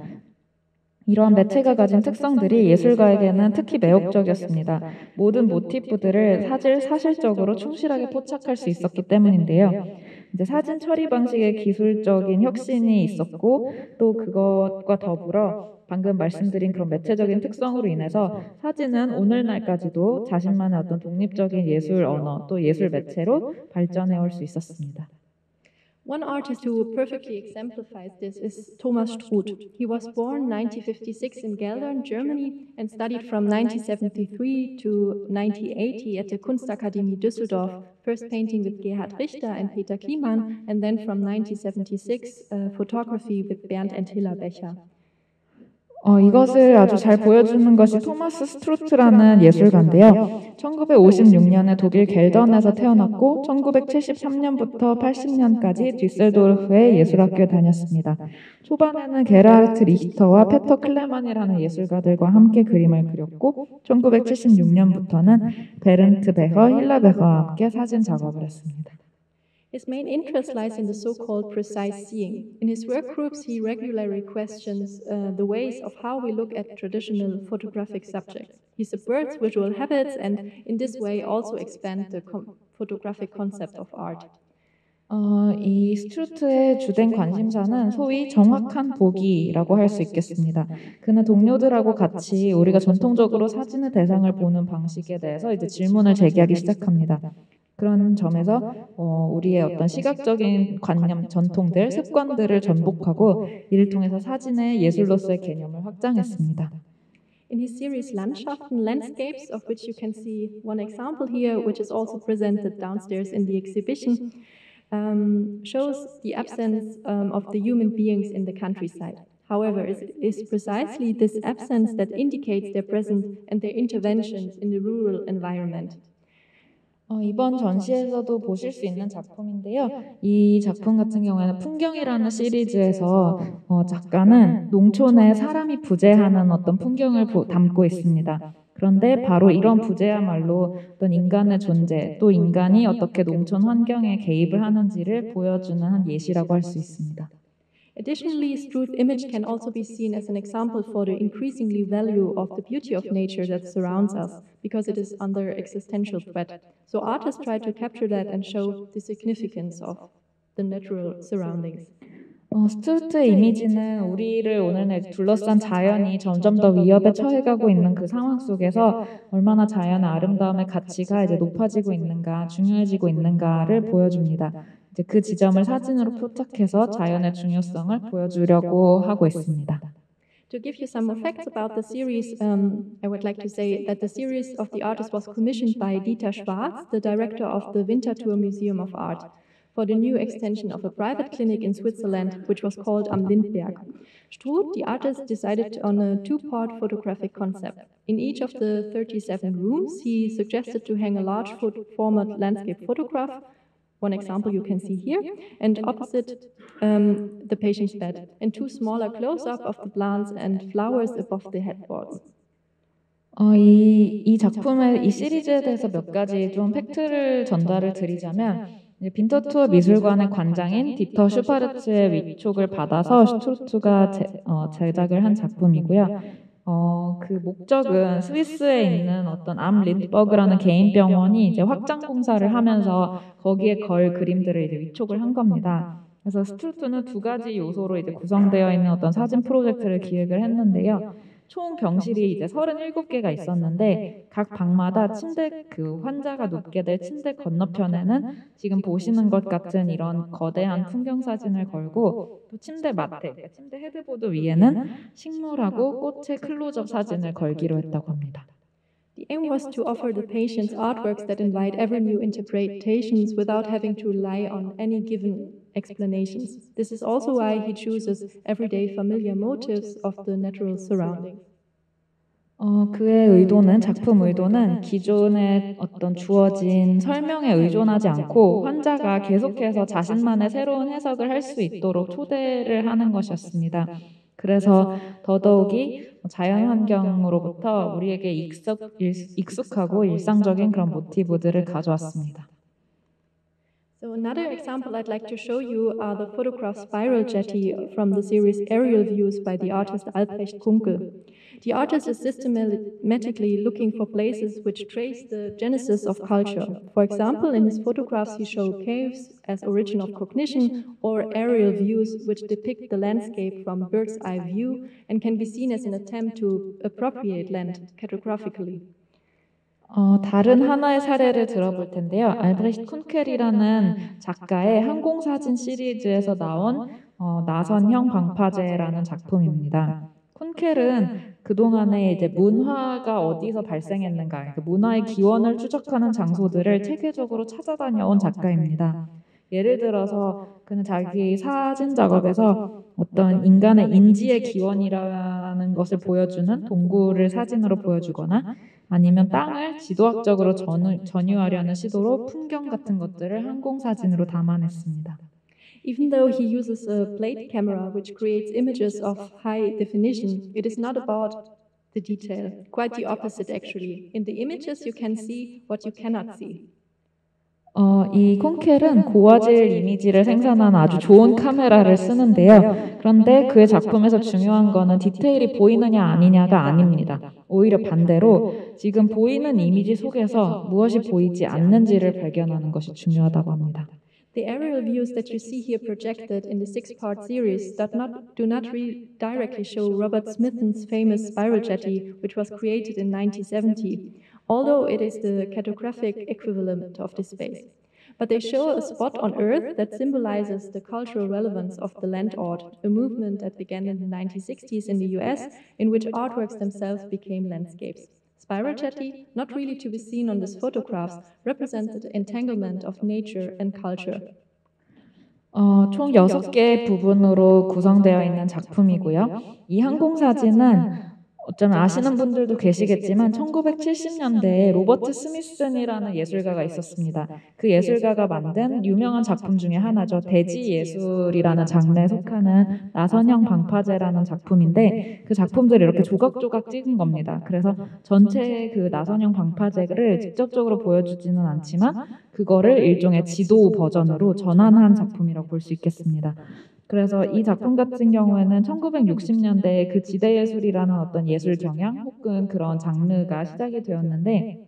이러한 매체가 가진 특성들이 예술가에게는 특히 매혹적이었습니다. 모든 모티프들을 사실적으로 충실하게 포착할 수 있었기 때문인데요. 이제 사진 처리 방식의 기술적인 혁신이 있었고 또 그것과 더불어 방금 말씀드린 그런 매체적인 특성으로 인해서 사진은 오늘날까지도 자신만의 어떤 독립적인 예술 언어 또 예술 매체로 발전해 올 수 있었습니다. One artist who perfectly exemplifies this is Thomas Struth. He was born 1956 in Geldern, Germany, and studied from 1973 to 1980 at the Kunstakademie Düsseldorf, first painting with Gerhard Richter and Peter Kliemann, and then from 1976 photography with Bernd and Hilla Becher. 이것을 아주 잘 보여주는 것이 토마스 스트루트라는 예술가인데요. 1956년에 독일 겔던에서 태어났고 1973년부터 80년까지 뒤셀도르프의 예술학교에 다녔습니다. 초반에는 게르하르트 리히터와 페터 클레만이라는 예술가들과 함께 그림을 그렸고 1976년부터는 베른트 베허, 힐라 베허와 함께 사진 작업을 했습니다. His main interest lies in the so-called precise seeing. In his work groups, he regularly questions the ways of how we look at traditional photographic subjects. He subverts visual habits and in this way also expands the photographic concept of art. 이 스트루트의 주된 관심사는 소위 정확한 보기라고 할 수 있겠습니다. 그는 동료들하고 같이 우리가 전통적으로 사진의 대상을 보는 방식에 대해서 이제 질문을 제기하기 시작합니다. 그런 점에서 우리의 어떤 시각적인 관념, 전통들, 습관들을 전복하고 이를 통해서 사진의 예술로서의 개념을 확장했습니다. In his series Landschaften, Landscapes, of which you can see one example here, which is also presented downstairs in the exhibition, shows the absence of the human beings in the countryside. However, it is precisely this absence that indicates their presence and their interventions in the rural environment. 이번 전시에서도 보실 수 있는 작품인데요. 이 작품 같은 경우에는 풍경이라는 시리즈에서 작가는 농촌에 사람이 부재하는 어떤 풍경을 담고 있습니다. 그런데 바로 이런 부재야말로 어떤 인간의 존재, 또 인간이 어떻게 농촌 환경에 개입을 하는지를 보여주는 한 예시라고 할 수 있습니다. Additionally, Struth's image can also be seen as an example for the increasingly value of the beauty of nature that surrounds us, because it is under existential threat. So artists try to capture that and show the significance of the natural surroundings. 스투르트의 이미지는 우리를 오늘날 둘러싼 자연이 점점 더 위협에 처해가고 있는 그 상황 속에서 얼마나 자연의 아름다움의 가치가 이제 높아지고 있는가, 중요해지고 있는가를 보여줍니다. 이제 그 지점을 사진으로 포착해서 자연의 중요성을 보여주려고 하고 있습니다. To give you some more facts about the series, I would like to say that the series of the artist was commissioned by Dieter Schwarz, the director of the Winterthur Museum of Art, for the new extension of a private clinic in Switzerland, which was called Am Lindberg. Struth, the artist, decided on a two-part photographic concept. In each of the 37 rooms, he suggested to hang a large format landscape photograph. One example you can see here, and opposite the patient's bed, and two smaller close-up of the plants and flowers above the headboards. 이 작품의 이 시리즈에 대해서 몇 가지 좀 팩트를 전달을 드리자면 빈터투어 미술관의 관장인 디터 슈파르츠의 위촉을 받아서 슈투르트가 제작을 한 작품이고요. 그 목적은 스위스에 있는 어떤 암 린드버그라는 개인 병원이 이제 확장 공사를 하면서 거기에 걸 그림들을 이제 위촉을 한 겁니다. 그래서 스투르트는 두 가지 요소로 이제 구성되어 있는 어떤 사진 프로젝트를 기획을 했는데요. 총 병실이 이제 37개가 있었는데 각 방마다 침대 그 환자가 눕게 될 침대 건너편에는 지금 보시는 것 같은 이런 거대한 풍경 사진을 걸고 또 침대 마트, 그러니까 침대 헤드보드 위에는 식물하고 꽃의 클로즈업 사진을 걸기로 했다고 합니다. The aim was to offer the patients artworks that invite ever new interpretations without having to rely on any given explanations. This is also why he chooses everyday familiar motifs of the natural surroundings. 그의 의도는, 작품 의도는 기존의 어떤 주어진 설명에 의존하지 않고 환자가 계속해서 자신만의 새로운 해석을 할 수 있도록 초대를 하는 것이었습니다. 그래서 더더욱이 자연환경으로부터 우리에게 익숙하고 일상적인 그런 모티브들을 가져왔습니다. So another example I'd like to show you are the photograph Spiral Jetty from the series Aerial Views by the artist Albrecht Kunkel. The artist is systematically looking for places which trace the genesis of culture. For example, in his photographs he shows caves as origin of cognition or aerial views which depict the landscape from bird's eye view and can be seen as an attempt to appropriate land cartographically. 다른 하나의 사례를 들어볼 텐데요. 알브레히트 쿤켈이라는 작가의 항공사진 시리즈에서 나온 나선형 방파제라는 작품입니다. 쿤켈은 그동안에 이제 문화가 어디서 발생했는가, 그 문화의 기원을 추적하는 장소들을 체계적으로 찾아다녀온 작가입니다. 예를 들어서 그는 자기 사진 작업에서 어떤 인간의 인지의 기원이라는 것을 보여주는 동굴을 사진으로 보여주거나 아니면 땅을 지도학적으로 전유하려는 시도로 풍경 같은 것들을 항공사진으로 담아냈습니다. Even though he uses a plate camera which creates images of high definition, it is not about the detail. Quite the opposite, actually. In the images you can see what you cannot see. 이 콘켈은 고화질 이미지를 생산하는 아주 좋은 카메라를 쓰는데요. 그런데 그의 작품에서 중요한 거는 디테일이 보이느냐 아니냐가 아닙니다. 오히려 반대로 지금 보이는 이미지 속에서 무엇이 보이지 않는지를 발견하는 것이 중요하다고 합니다. The aerial views that you see here projected in the six-part series do not directly show Robert Smithson's famous Spiral Jetty, which was created in 1970, although it is the cartographic equivalent of this space. But they show a spot on Earth that symbolizes the cultural relevance of the land art, a movement that began in the 1960s in the US, in which artworks themselves became landscapes. Spiral Jetty, not really to be seen on these photographs, represented the entanglement of nature and culture. 총 6개의 부분으로 구성되어 있는 작품이고요. 이 항공사진은 어쩌면 아시는 분들도 계시겠지만 1970년대에 로버트 스미슨이라는 예술가가 있었습니다. 그 예술가가 만든 유명한 작품 중에 하나죠. 대지예술이라는 장르에 속하는 나선형 방파제라는 작품인데 그 작품들을 이렇게 조각조각 찍은 겁니다. 그래서 전체 그 나선형 방파제를 직접적으로 보여주지는 않지만 그거를 일종의 지도 버전으로 전환한 작품이라고 볼 수 있겠습니다. 그래서 이 작품 같은 경우에는 1960년대에 그 지대예술이라는 어떤 예술 경향 혹은 그런 장르가 시작이 되었는데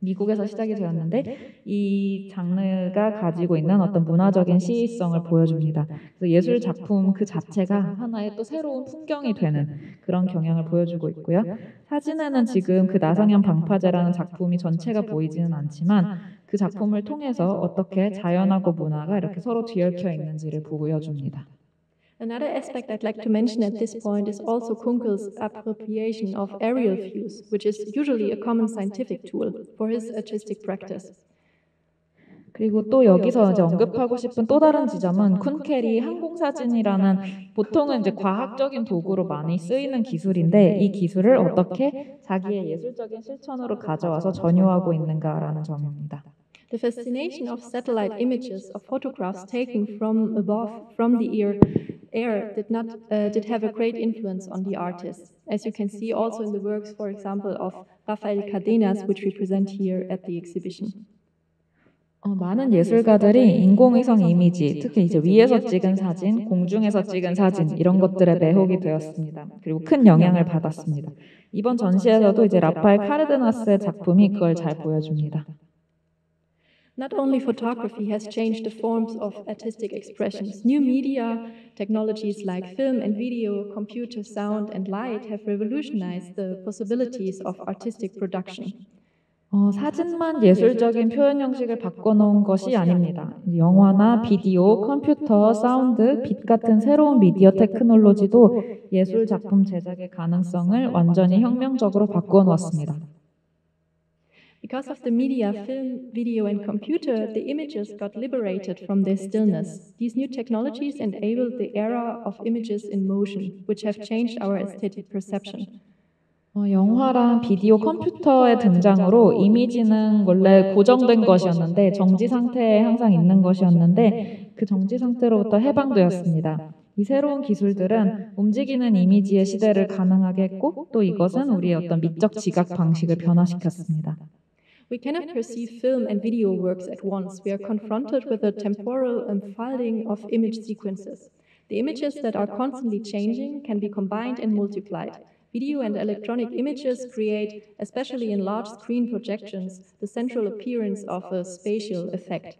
미국에서 시작이 되었는데 이 장르가 가지고 있는 어떤 문화적인 시의성을 보여줍니다. 그래서 예술 작품 그 자체가 하나의 또 새로운 풍경이 되는 그런 경향을 보여주고 있고요. 사진에는 지금 그 나성현 방파제라는 작품이 전체가 보이지는 않지만 그 작품을 통해서 어떻게 자연하고 문화가 이렇게 서로 뒤얽혀 있는지를 보여줍니다. Another aspect I'd like to mention at this point is also Kunkel's appropriation of aerial views, which is usually a common scientific tool for his artistic practice. 그리고 또 여기서 이제 언급하고 싶은 또 다른 지점은 쿤켈이 항공사진이라는 보통은 이제 과학적인 도구로 많이 쓰이는 기술인데 이 기술을 어떻게 자기의 예술적인 실천으로 가져와서 전유하고 있는가라는 점입니다. The fascination of satellite images of photographs taken from above, from the air, did have a great influence on the artist, as you can see also in the works, for example, of Rafael Cadenas, which we present here at the exhibition. 많은 예술가들이 인공위성 이미지, 특히 이제 위에서 찍은 사진, 공중에서 찍은 사진 이런 것들에 매혹이 되었습니다. 그리고 큰 영향을 받았습니다. 이번 전시에서도 이제 라파엘 카르데나스의 작품이 그걸 잘 보여줍니다. Not only photography has changed the forms of artistic expressions, new media technologies like film and video, computer, sound, and light have revolutionized the possibilities of artistic production. 사진만 예술적인 표현 형식을 바꿔놓은 것이 아닙니다. 영화나 비디오, 컴퓨터, 사운드, 빛 같은 새로운 미디어 테크놀로지도 예술 작품 제작의 가능성을 완전히 혁명적으로 바꿔놓았습니다. Because of the media, film, video, and computer, the images got liberated from their stillness. These new technologies enabled the era of images in motion, which have changed our aesthetic perception. 영화랑 비디오, 컴퓨터의 등장으로 이미지는 원래 고정된 것이었는데 정지 상태에 항상 있는 것이었는데 그 정지 상태로부터 해방되었습니다. 이 새로운 기술들은 움직이는 이미지의 시대를 가능하게 했고 또 이것은 우리의 어떤 미적 지각 방식을 변화시켰습니다. We cannot perceive film and video works at once. We are confronted with a temporal unfolding of image sequences. The images that are constantly changing can be combined and multiplied. Video and electronic images create, especially in large screen projections, the central appearance of a spatial effect.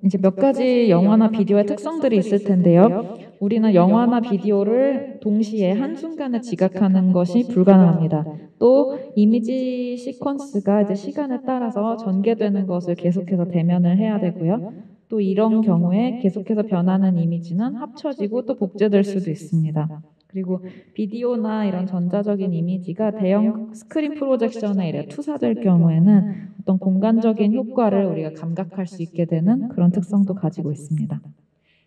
이제 몇 가지 영화나 비디오의 특성들이 있을 텐데요. 우리는 영화나 비디오를 동시에 한순간에 지각하는 것이 불가능합니다. 또 이미지 시퀀스가 이제 시간에 따라서 전개되는 것을 계속해서 대면을 해야 되고요. 또 이런 경우에 계속해서 변하는 이미지는 합쳐지고 또 복제될 수도 있습니다. 그리고 비디오나 이런 전자적인 이미지가 대형 스크린 프로젝션에 이래 투사될 경우에는 어떤 공간적인 효과를 우리가 감각할 수 있게 되는 그런 특성도 가지고 있습니다.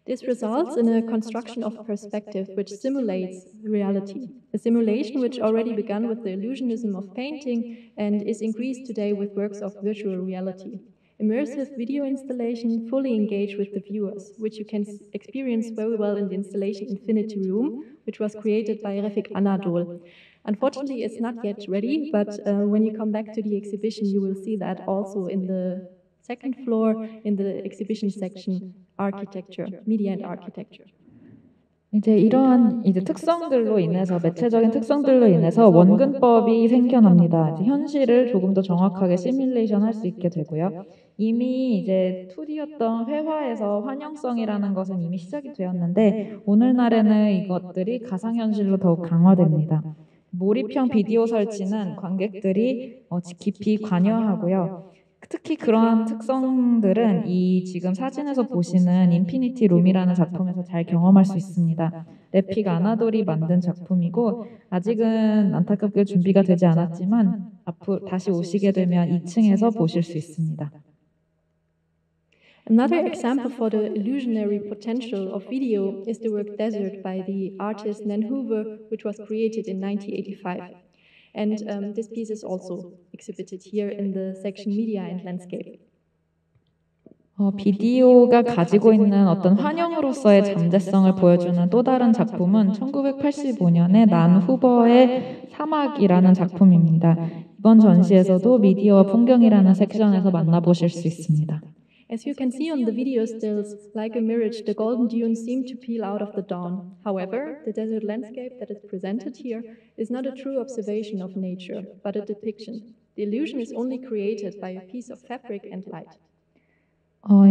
This results in a construction of perspective which simulates reality, a simulation which already began with the illusionism of painting and is increased today with works of virtual reality. Immersive video installation fully engage with the viewers, which you can experience very well in the installation Infinity Room, which was created by Refik Anadol. Unfortunately, it's not yet ready, but when you come back to the exhibition, you will see that also in the second floor in the exhibition section, architecture, media and architecture. 이제 이러한 이제 특성들로 인해서 매체적인 특성들로 인해서 원근법이 생겨납니다. 이제 현실을 조금 더 정확하게 시뮬레이션 할 수 있게 되고요. 이미 이제 2D였던 회화에서 환영성이라는 것은 이미 시작이 되었는데 오늘날에는 이것들이 가상현실로 더욱 강화됩니다. 몰입형 비디오 설치는 관객들이 깊이 관여하고요. 특히 그러한 특성들은 이 지금 사진에서 보시는 인피니티 룸이라는 작품에서 잘 경험할 수 있습니다. 레픽 아나돌이 만든 작품이고 아직은 안타깝게 준비가 되지 않았지만 앞으로 다시 오시게 되면 2층에서 보실 수 있습니다. Another example for the illusionary potential of video is the work Desert by the artist Nan Hoover, which was created in 1985. And this piece is also exhibited here in the section Media and Landscape. 비디오가 가지고 있는 어떤 환영으로서의 잠재성을 보여주는 또 다른 작품은 1985년에 난 후버의 사막이라는 작품입니다. 이번 전시에서도 미디어와 풍경이라는 섹션에서 만나보실 수 있습니다. As you can see on the video stills, like a mirage, the golden dunes seem to peel out of the dawn. However, the desert landscape that is presented here is not a true observation of nature, but a depiction. The illusion is only created by a piece of fabric and light.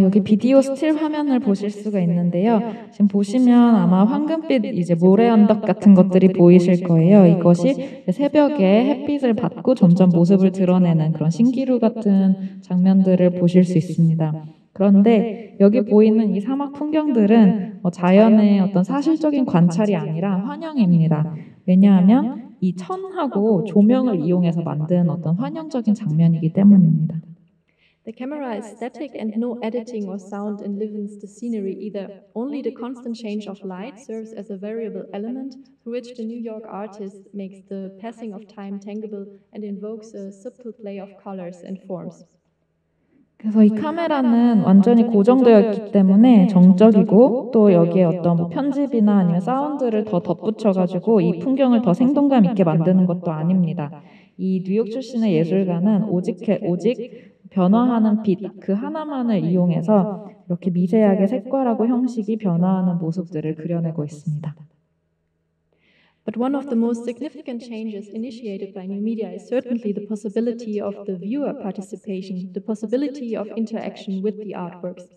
여기 비디오 스틸 화면을 보실 수가 있는데요. 지금 보시면 아마 황금빛 이제 모래 언덕 같은 것들이 보이실 거예요. 이것이 새벽에 햇빛을 받고 점점 모습을 드러내는 그런 신기루 같은 장면들을 보실 수 있습니다. 그런데 여기 보이는 이 사막 풍경들은 자연의 어떤 사실적인 관찰이 아니라 환영입니다. 왜냐하면 이 천하고 조명을 이용해서 만든 어떤 환영적인 장면이기 때문입니다. The camera is static and no editing or sound enlivens the scenery either. Only the constant change of light serves as a variable element through which the New York artist makes the passing of time tangible and invokes a subtle play of colors and forms. 그래서 이 카메라는 완전히 고정되어 있기 때문에 정적이고 또 여기에 어떤 뭐 편집이나 아니면 사운드를 더 덧붙여가지고 이 풍경을 더 생동감 있게 만드는 것도 아닙니다. 이 뉴욕 출신의 예술가는 오직 변화하는 빛 그 하나만을 이용해서 이렇게 미세하게 색깔하고 형식이 변화하는 모습들을 그려내고 있습니다. But one of the most significant changes initiated by new media is certainly the possibility of the viewer participation, the possibility of interaction with the artworks.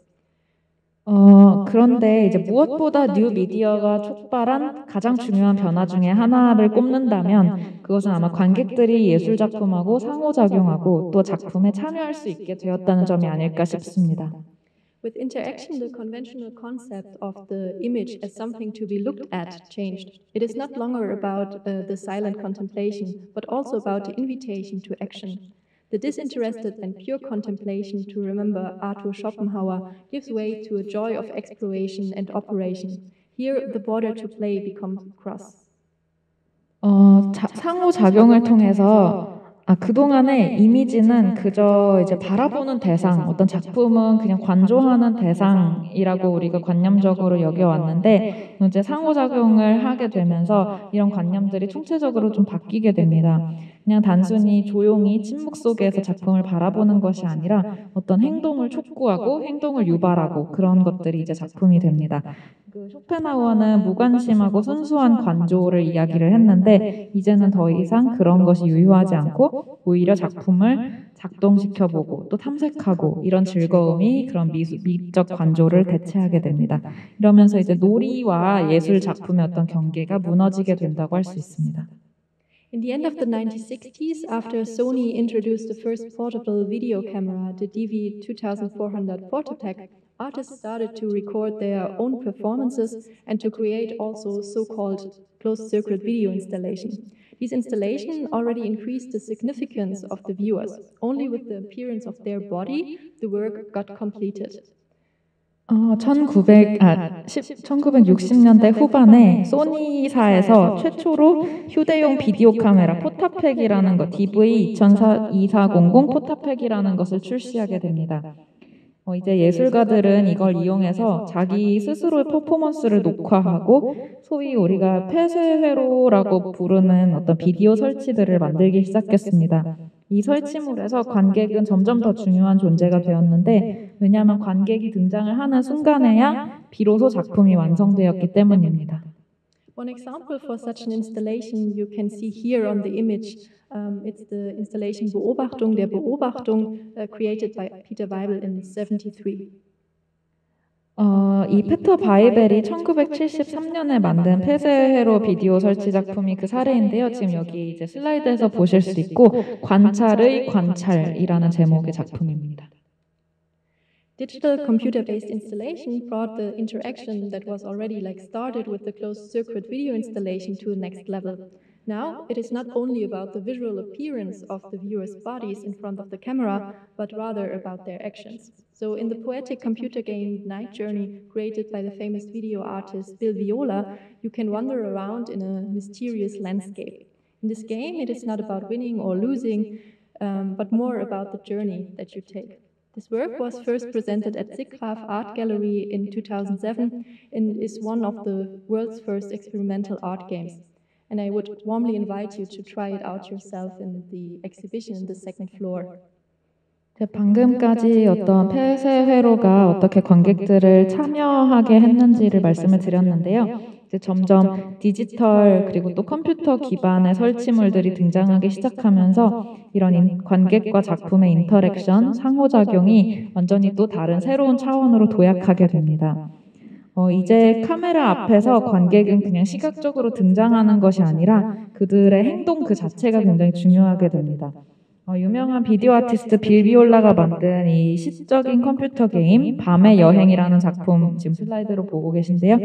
그런데 이제 무엇보다 뉴 미디어가 촉발한 가장 중요한 변화 중에 하나를 꼽는다면 그것은 아마 관객들이 예술 작품하고 상호작용하고 또 작품에 참여할 수 있게 되었다는 점이 아닐까 싶습니다. With interaction, the conventional concept of the image as something to be looked at changed. It is not longer about the silent contemplation, but also about the invitation to action. The disinterested and pure contemplation, to remember Arthur Schopenhauer, gives way to a joy of exploration and operation. Here, the border to play becomes cross. 상호작용을 통해서 그동안의 이미지는 그저 이제 바라보는 대상, 어떤 작품은 그냥 관조하는 대상이라고 우리가 관념적으로 여겨왔는데 이제 상호작용을 하게 되면서 이런 관념들이 총체적으로 좀 바뀌게 됩니다. 그냥 단순히 조용히 침묵 속에서 작품을 바라보는 것이 아니라 어떤 행동을 촉구하고 행동을 유발하고 그런 것들이 이제 작품이 됩니다. 그 쇼펜하우어는 무관심하고 순수한 관조를 이야기를 했는데 이제는 더 이상 그런 것이 유효하지 않고 오히려 작품을 작동시켜보고 또 탐색하고 이런 즐거움이 그런 미적 관조를 대체하게 됩니다. 이러면서 이제 놀이와 예술 작품의 어떤 경계가 무너지게 된다고 할 수 있습니다. In the end of the 1960s, after Sony introduced the first portable video camera, the DV2400 Portapack, artists started to record their own performances and to create also so-called closed-circuit video installation. These installations already increased the significance of the viewers. Only with the appearance of their body, the work got completed. 1960년대 후반에 소니사에서 최초로 휴대용 비디오 카메라 포타팩이라는 것, DV2400 포타팩이라는 것을 출시하게 됩니다. 이제 예술가들은 이걸 이용해서 자기 스스로의 퍼포먼스를 녹화하고 소위 우리가 폐쇄회로라고 부르는 어떤 비디오 설치들을 만들기 시작했습니다. 이 설치물에서 관객은 점점 더 중요한 존재가 되었는데 왜냐하면 관객이 등장을 하는 순간에야 비로소 작품이 완성되었기 때문입니다. One example for such an installation you can see here on the image. It's the installation Beobachtung der Beobachtung created by Peter Weibel in 1973. 이 피터 바이벨이 1973년에 만든 폐쇄회로 비디오 설치 작품이 그 사례인데요. 지금 여기 이제 슬라이드에서 보실 수 있고 관찰의 관찰이라는 제목의 작품입니다. Digital computer-based installation brought the interaction that was already started with the closed-circuit video installation to the next level. Now, it is not only about the visual appearance of the viewers' bodies in front of the camera, but rather about their actions. So in the poetic computer game Night Journey, created by the famous video artist Bill Viola, you can wander around in a mysterious landscape. In this game, it is not about winning or losing, but more about the journey that you take. This work was first presented at Siggraf Art Gallery in 2007 and is one of the world's first experimental art games. And I would warmly invite you to try it out yourself in the exhibition in the second floor. 방금까지 어떤 폐쇄회로가 어떻게 관객들을 참여하게 했는지를 말씀을 드렸는데요. 이제 점점 디지털 그리고 또 컴퓨터 기반의 설치물들이 등장하기 시작하면서 이런 관객과 작품의 인터랙션, 상호작용이 완전히 또 다른 새로운 차원으로 도약하게 됩니다. 이제 카메라 앞에서 관객은 그냥 시각적으로 등장하는 것이 아니라 그들의 행동 그 자체가 굉장히 중요하게 됩니다. 유명한 비디오 아티스트 빌 비올라가 만든 이 시적인 컴퓨터 게임 밤의 여행이라는 작품 지금 슬라이드로 보고 계신데요.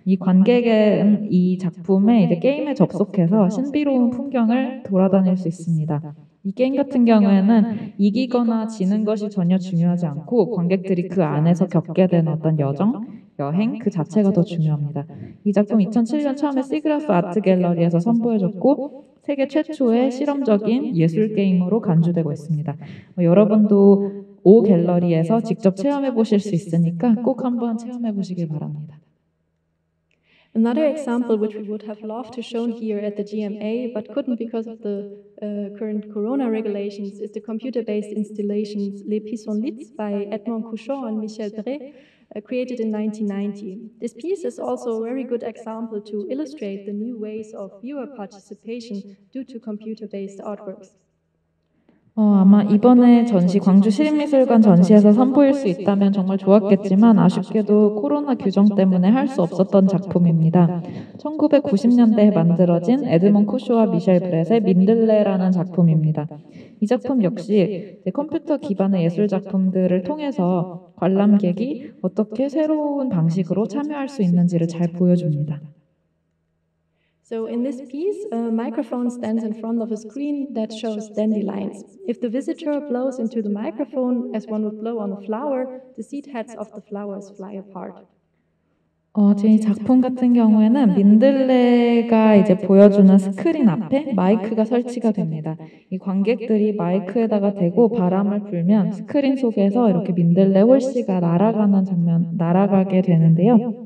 이 관객은 이 작품에 이제 게임에 접속해서 신비로운 풍경을 돌아다닐 수 있습니다. 이 게임 같은 경우에는 이기거나 지는 것이 전혀 중요하지 않고 관객들이 그 안에서 겪게 되는 어떤 여행 그 자체가 더 중요합니다. 이 작품 2007년 처음에 시그라프 아트 갤러리에서 선보여졌고 세계 최초의 실험적인 예술 게임으로 간주되고 있습니다. 여러분도 오 갤러리에서 직접 체험해 보실 수 있으니까 꼭 한번 체험해 보시길 바랍니다. Another example which we would have loved to show here at the GMA but couldn't because of the current corona regulations is the computer-based installations Les Pissenlits by Edmond Couchon and Michel Bret, created in 1990. This piece is also a very good example to illustrate the new ways of viewer participation due to computer-based artworks. 아마 이번에 전시 광주 시립미술관 전시에서 선보일 수 있다면 정말 좋았겠지만 아쉽게도 코로나 규정 때문에 할 수 없었던 작품입니다. 1990년대에 만들어진 에드먼 쿠쇼와 미셸 브렛의 민들레라는 작품입니다. 이 작품 역시 컴퓨터 기반의 예술 작품들을 통해서 관람객이 어떻게 새로운 방식으로 참여할 수 있는지를 잘 보여줍니다. So in this piece, a microphone stands in front of a screen that shows dandelions. If the visitor blows into the microphone as one would blow on a flower, the seed heads of the flowers fly apart. 제 작품 같은 경우에는 민들레가 이제 보여주는 스크린 앞에 마이크가 설치가 됩니다. 이 관객들이 마이크에다가 대고 바람을 불면 스크린 속에서 이렇게 민들레 홀씨가 날아가게 되는데요.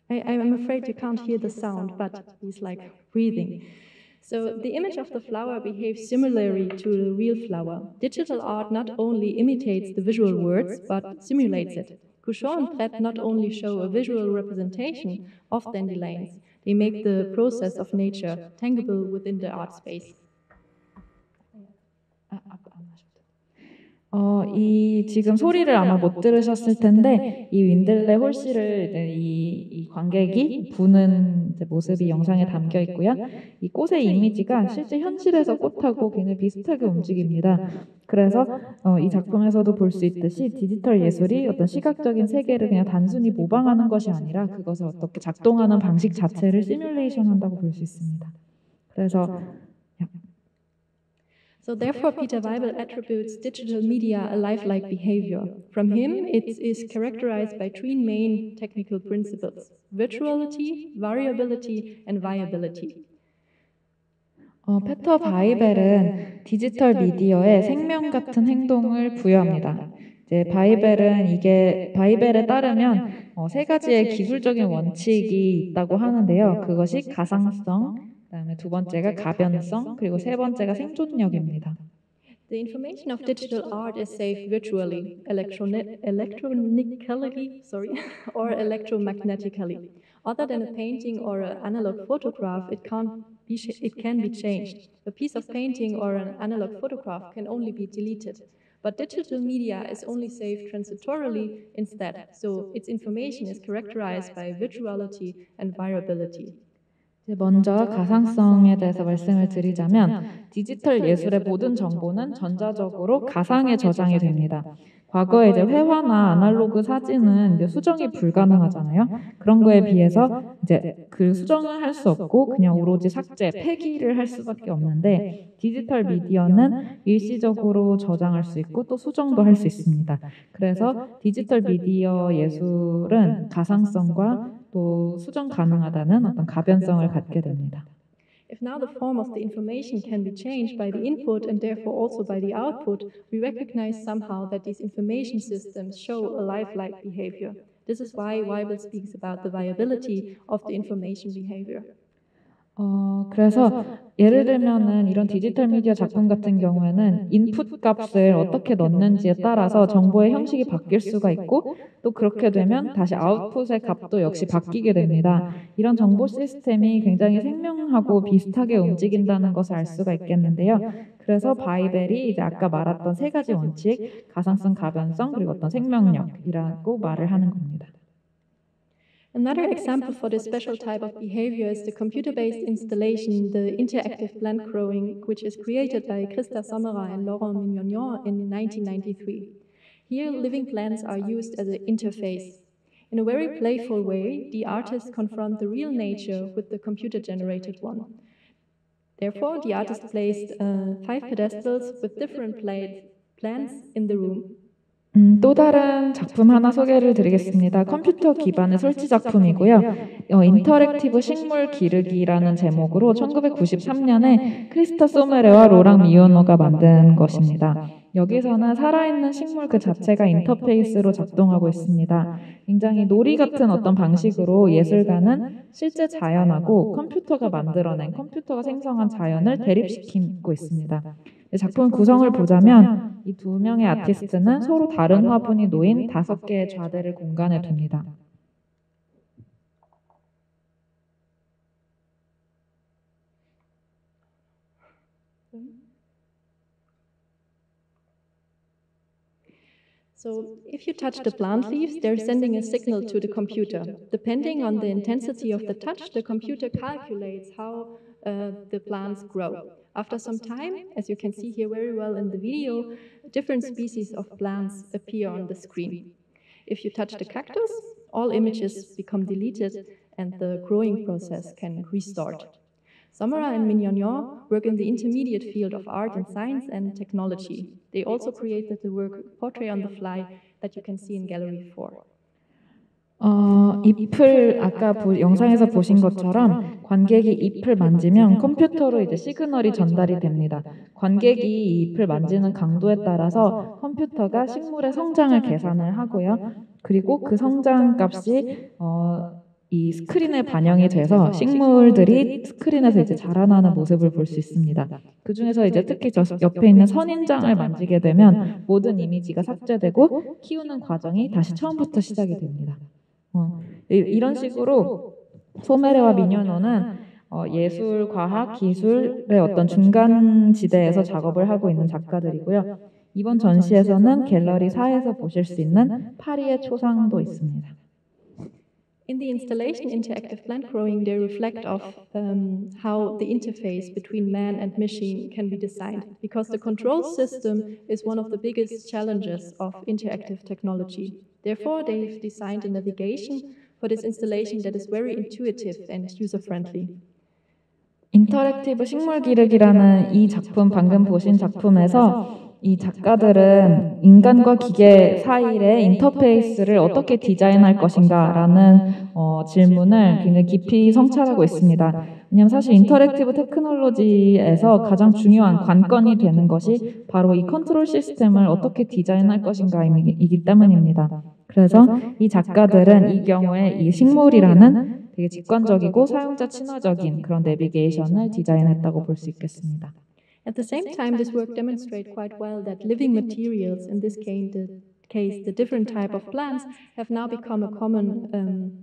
I'm afraid you can't hear the sound, but he's like breathing. So the image of the flower behaves similarly to the real flower. Digital art not only imitates the visual words, but simulates it. Couchon and Bret not only show a visual representation of dandelions, they make the process of nature tangible within the art space. 이 지금 소리를 아마 못 들으셨을 텐데 이 민들레 홀씨를 이제 이 관객이 부는 이제 모습이 영상에 담겨 있고요. 이 꽃의 이미지가 실제 현실에서 꽃하고 굉장히 비슷하게 움직입니다. 그래서 이 작품에서도 볼 수 있듯이 디지털 예술이 어떤 시각적인 세계를 그냥 단순히 모방하는 것이 아니라 그것을 어떻게 작동하는 방식 자체를 시뮬레이션한다고 볼 수 있습니다. 그래서 So therefore, Peter Weibel attributes digital media a lifelike behavior. From him, it is characterized by three main technical principles: virtuality, variability, and viability. 페터 바이벨은 디지털 미디어에 생명 같은 행동을 부여합니다. 이제 바이벨에 따르면 세 가지의 기술적인 원칙이 있다고 하는데요. 그것이 가상성, 그다음에 두 번째가 가변성, 그리고 세 번째가 생존력입니다. The information of digital art is saved virtually, electronically, or electromagnetically. Other than a painting or an analog photograph, it can be changed. A piece of painting or an analog photograph can only be deleted. But digital media is only saved transitorily instead, so its information is characterized by virtuality and variability. 먼저 가상성에 대해서 말씀을 드리자면 디지털 예술의 모든 정보는 전자적으로 가상에 저장이 됩니다. 과거에 이제 회화나 아날로그 사진은 이제 수정이 불가능하잖아요. 그런 거에 비해서 이제 그 수정을 할 수 없고 그냥 오로지 삭제, 폐기를 할 수밖에 없는데 디지털 미디어는 일시적으로 저장할 수 있고 또 수정도 할 수 있습니다. 그래서 디지털 미디어 예술은 가상성과 또 수정 가능하다는 어떤 가변성을 갖게 됩니다. If now the form of the information can be changed by the input and therefore also by the output, we recognize somehow that these information systems show a lifelike behavior. This is why Weibel speaks about the viability of the information behavior. 그래서 예를 들면은 이런 디지털 미디어 작품 같은 경우에는 인풋 값을 어떻게 넣는지에 따라서 정보의 형식이 바뀔 수가 있고 또 그렇게 되면 다시 아웃풋의 값도 역시 바뀌게 됩니다. 이런 정보 시스템이 굉장히 생명하고 비슷하게 움직인다는 것을 알 수가 있겠는데요. 그래서 바이벨이 이제 아까 말했던 세 가지 원칙, 가상성, 가변성, 그리고 어떤 생명력이라고 말을 하는 겁니다. Another example for this special type of behavior is the computer-based installation, the interactive plant growing, which is created by Christa Sommerer and Laurent Mignognon in 1993. Here, living plants are used as an interface. In a very playful way, the artists confront the real nature with the computer-generated one. Therefore, the artist placed 5 pedestals with different plants in the room. 또 다른 작품 하나 소개를 드리겠습니다. 컴퓨터 기반의 설치 작품이고요. 인터랙티브 식물 기르기라는 제목으로 1993년에 크리스타 소메레와 로랑 미오노가 만든 것입니다. 여기서는 살아있는 식물 그 자체가 인터페이스로 작동하고 있습니다. 굉장히 놀이 같은 어떤 방식으로 예술가는 실제 자연하고 컴퓨터가 만들어낸, 컴퓨터가 생성한 자연을 대립시키고 있습니다. 작품 구성을 보자면 이 두 명의 아티스트는 서로 다른 화분이 놓인 5개의 좌대를 공간에 둡니다. So, if you touch the plant leaves, they're sending a signal to the computer. Depending on the intensity of the touch, the computer calculates how the plants grow. After some time, as you can see here very well in the video, different species of plants appear on the screen. If you touch the cactus, all images become deleted and the growing process can restart. Sommerer and Mignognon work in the intermediate field of art and science and technology. They also created the work Portrait on the Fly that you can see in Gallery 4. 잎을 아까 영상에서 보신 것처럼 관객이 잎을 만지면 컴퓨터로 이제 시그널이 전달이 됩니다. 관객이 이 잎을 만지는 강도에 따라서 컴퓨터가 식물의 성장을 계산을 하고요. 그리고 그 성장 값이 이 스크린에 반영이 돼서 식물들이 스크린에서 이제 자라나는 모습을 볼 수 있습니다. 그 중에서 이제 특히 저 옆에 있는 선인장을 만지게 되면 모든 이미지가 삭제되고 키우는 과정이 다시 처음부터 시작이 됩니다. 이런 식으로 소메레와 미뇨노는 예술, 과학, 기술의 어떤 중간 지대에서 작업을 하고 있는 작가들이고요. 이번 전시에서는 갤러리 4에서 보실 수 있는 파리의 초상도 있습니다. In the installation Interactive Plant Growing, they reflect of how the interface between man and machine can be designed, because the control system is one of the biggest challenges of interactive technology. Therefore, they've designed a navigation for this installation that is very intuitive and user-friendly. 인터랙티브 식물 기르기라는 이 작품, 방금 보신 작품에서 이 작가들은 인간과 기계 사이의 인터페이스를 어떻게 디자인할 것인가라는 질문을 굉장히 깊이 성찰하고 있습니다. 왜냐하면 사실 인터랙티브 테크놀로지에서 가장 중요한 관건이 되는 것이 바로 이 컨트롤 시스템을 어떻게 디자인할 것인가이기 때문입니다. 그래서 이 작가들은 이 경우에 이 식물이라는 되게 직관적이고 사용자 친화적인 그런 내비게이션을 디자인했다고 볼 수 있겠습니다. At the same time, this work demonstrates quite well that living materials, in this case the different type of plants, have now become a common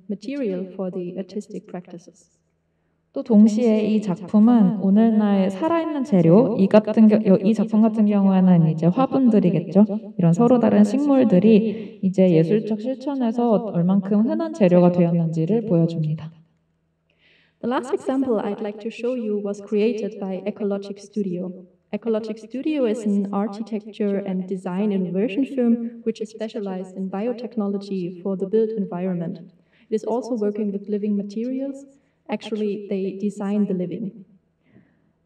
material for the artistic practices. 또 동시에 이 작품은 오늘날 살아있는 재료, 이 작품 같은 경우에는 이제 화분들이겠죠. 이런 서로 다른 식물들이 이제 예술적 실천에서 얼만큼 흔한 재료가 되었는지를 보여줍니다. The last example I'd like to show you was created by Ecologic Studio. Ecologic Studio is an architecture and design innovation firm which is specialized in biotechnology for the built environment. It is also working with living materials. Actually, they design the living.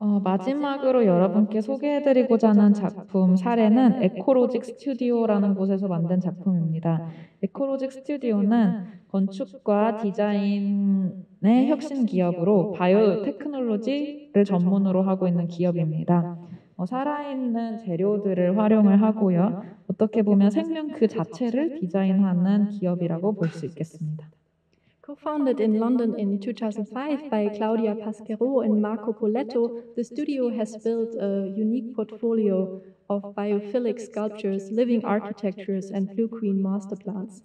마지막으로 여러분께 소개해드리고자 하는 작품 사례는 에코로직 스튜디오라는 곳에서 만든 작품입니다. 에코로직 스튜디오는 건축과 디자인의 혁신 기업으로 바이오 테크놀로지를 전문으로 하고 있는 기업입니다. 살아있는 재료들을 활용을 하고요. 어떻게 보면 생명 그 자체를 디자인하는 기업이라고 볼 수 있겠습니다. Co-founded in London in 2005 by Claudia Pasquero and Marco Poletto, the studio has built a unique portfolio of biophilic sculptures, living architectures, and blue green master plans.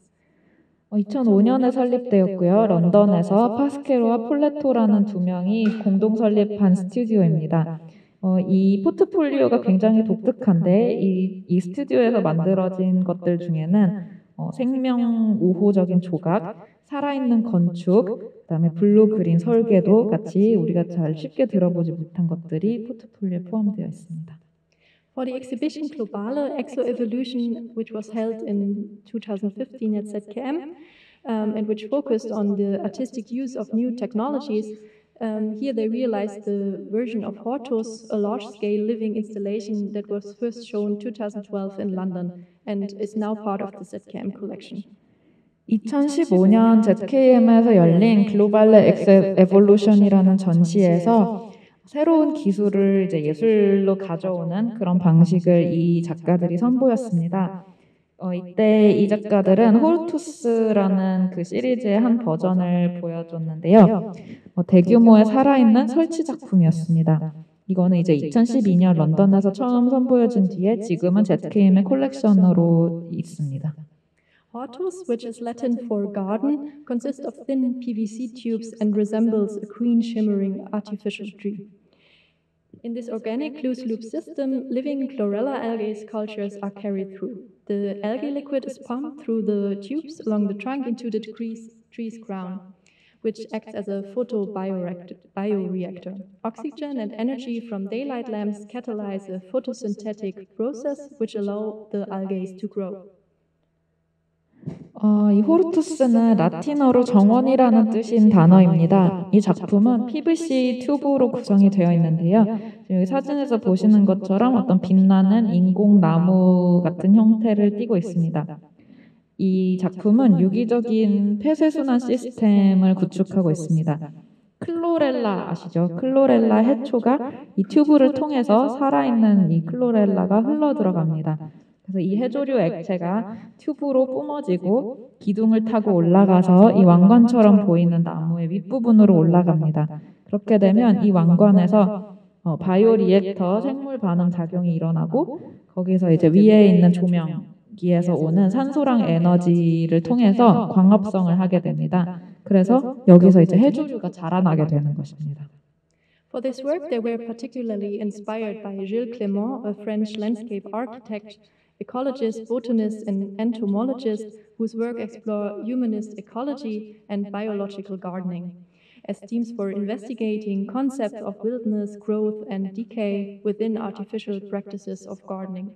2005년에 설립되었고요. 런던에서 파스케로와 폴레토라는 두 명이 공동 설립한 스튜디오입니다. 이 포트폴리오가 굉장히 독특한데 이 스튜디오에서 만들어진 것들 중에는 생명 우호적인 조각, 살아있는 건축, 그다음에 블루 그린 설계도 같이 우리가 잘 쉽게 들어보지 못한 것들이 포트폴리오에 포함되어 있습니다. For the exhibition Globale Exo-Evolution, which was held in 2015 at ZKM, and which focused on the artistic use of new technologies, here they realized the version of Hortus, a large-scale living installation that was first shown 2012 in London and is now part of the ZKM collection. 2015년 ZKM에서 열린 글로벌 엑소-에볼루션이라는 전시에서 새로운 기술을 이제 예술로 가져오는 그런 방식을 이 작가들이 선보였습니다. 이때 이 작가들은 호르투스라는 그 시리즈의 한 버전을 보여줬는데요. 대규모의 살아있는 설치 작품이었습니다. 이거는 이제 2012년 런던에서 처음 선보여진 뒤에 지금은 ZKM의 콜렉션으로 있습니다. Hortus, which is Latin for garden, consists of thin PVC tubes and resembles a green shimmering artificial tree. In this organic loose-loop system, living chlorella algae cultures are carried through. The algae liquid is pumped through the tubes along the trunk into the tree's crown, which acts as a photobioreactor. Oxygen and energy from daylight lamps catalyze a photosynthetic process which allow the algae to grow. 이 호르투스는 라틴어로 정원이라는 뜻인 단어입니다. 이 작품은 PVC 튜브로 구성이 되어 있는데요. 여기 사진에서 보시는 것처럼 어떤 빛나는 인공나무 같은 형태를 띠고 있습니다. 이 작품은 유기적인 폐쇄순환 시스템을 구축하고 있습니다. 클로렐라 아시죠? 클로렐라 해초가 이 튜브를 통해서 살아있는 이 클로렐라가 흘러 들어갑니다. 그래서 이 해조류 액체가 튜브로 뿜어지고 기둥을 타고 올라가서 이 왕관처럼 보이는 나무의 윗부분으로 올라갑니다. 그렇게 되면 이 왕관에서 바이오 리액터 생물 반응 작용이 일어나고 거기서 이제 위에 있는 조명기에서 오는 산소랑 에너지를 통해서 광합성을 하게 됩니다. 그래서 여기서 이제 해조류가 자라나게 되는 것입니다. For this work, they were particularly inspired by Gilles Clément, a French landscape architect, ecologist, botanist, and entomologist whose work explore humanist ecology and biological gardening as themes for investigating concepts of wilderness, growth, and decay within artificial practices of gardening.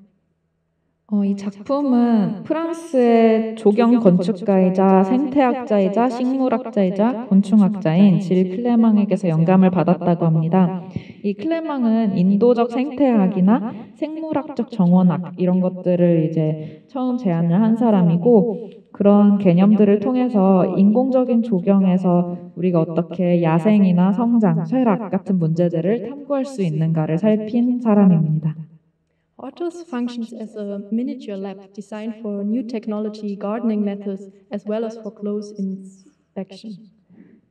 이 작품은 프랑스의 조경 건축가이자 생태학자이자 식물학자이자 곤충학자인 질 클레망에게서 영감을 받았다고 합니다. 이 클레망은 인도적 생태학이나 생물학적 정원학 이런 것들을 이제 처음 제안을 한 사람이고 그런 개념들을 통해서 인공적인 조경에서 우리가 어떻게 야생이나 성장, 쇠락 같은 문제들을 탐구할 수 있는가를 살핀 사람입니다. Hortus functions as a miniature lab designed for new technology gardening methods as well as for close inspection.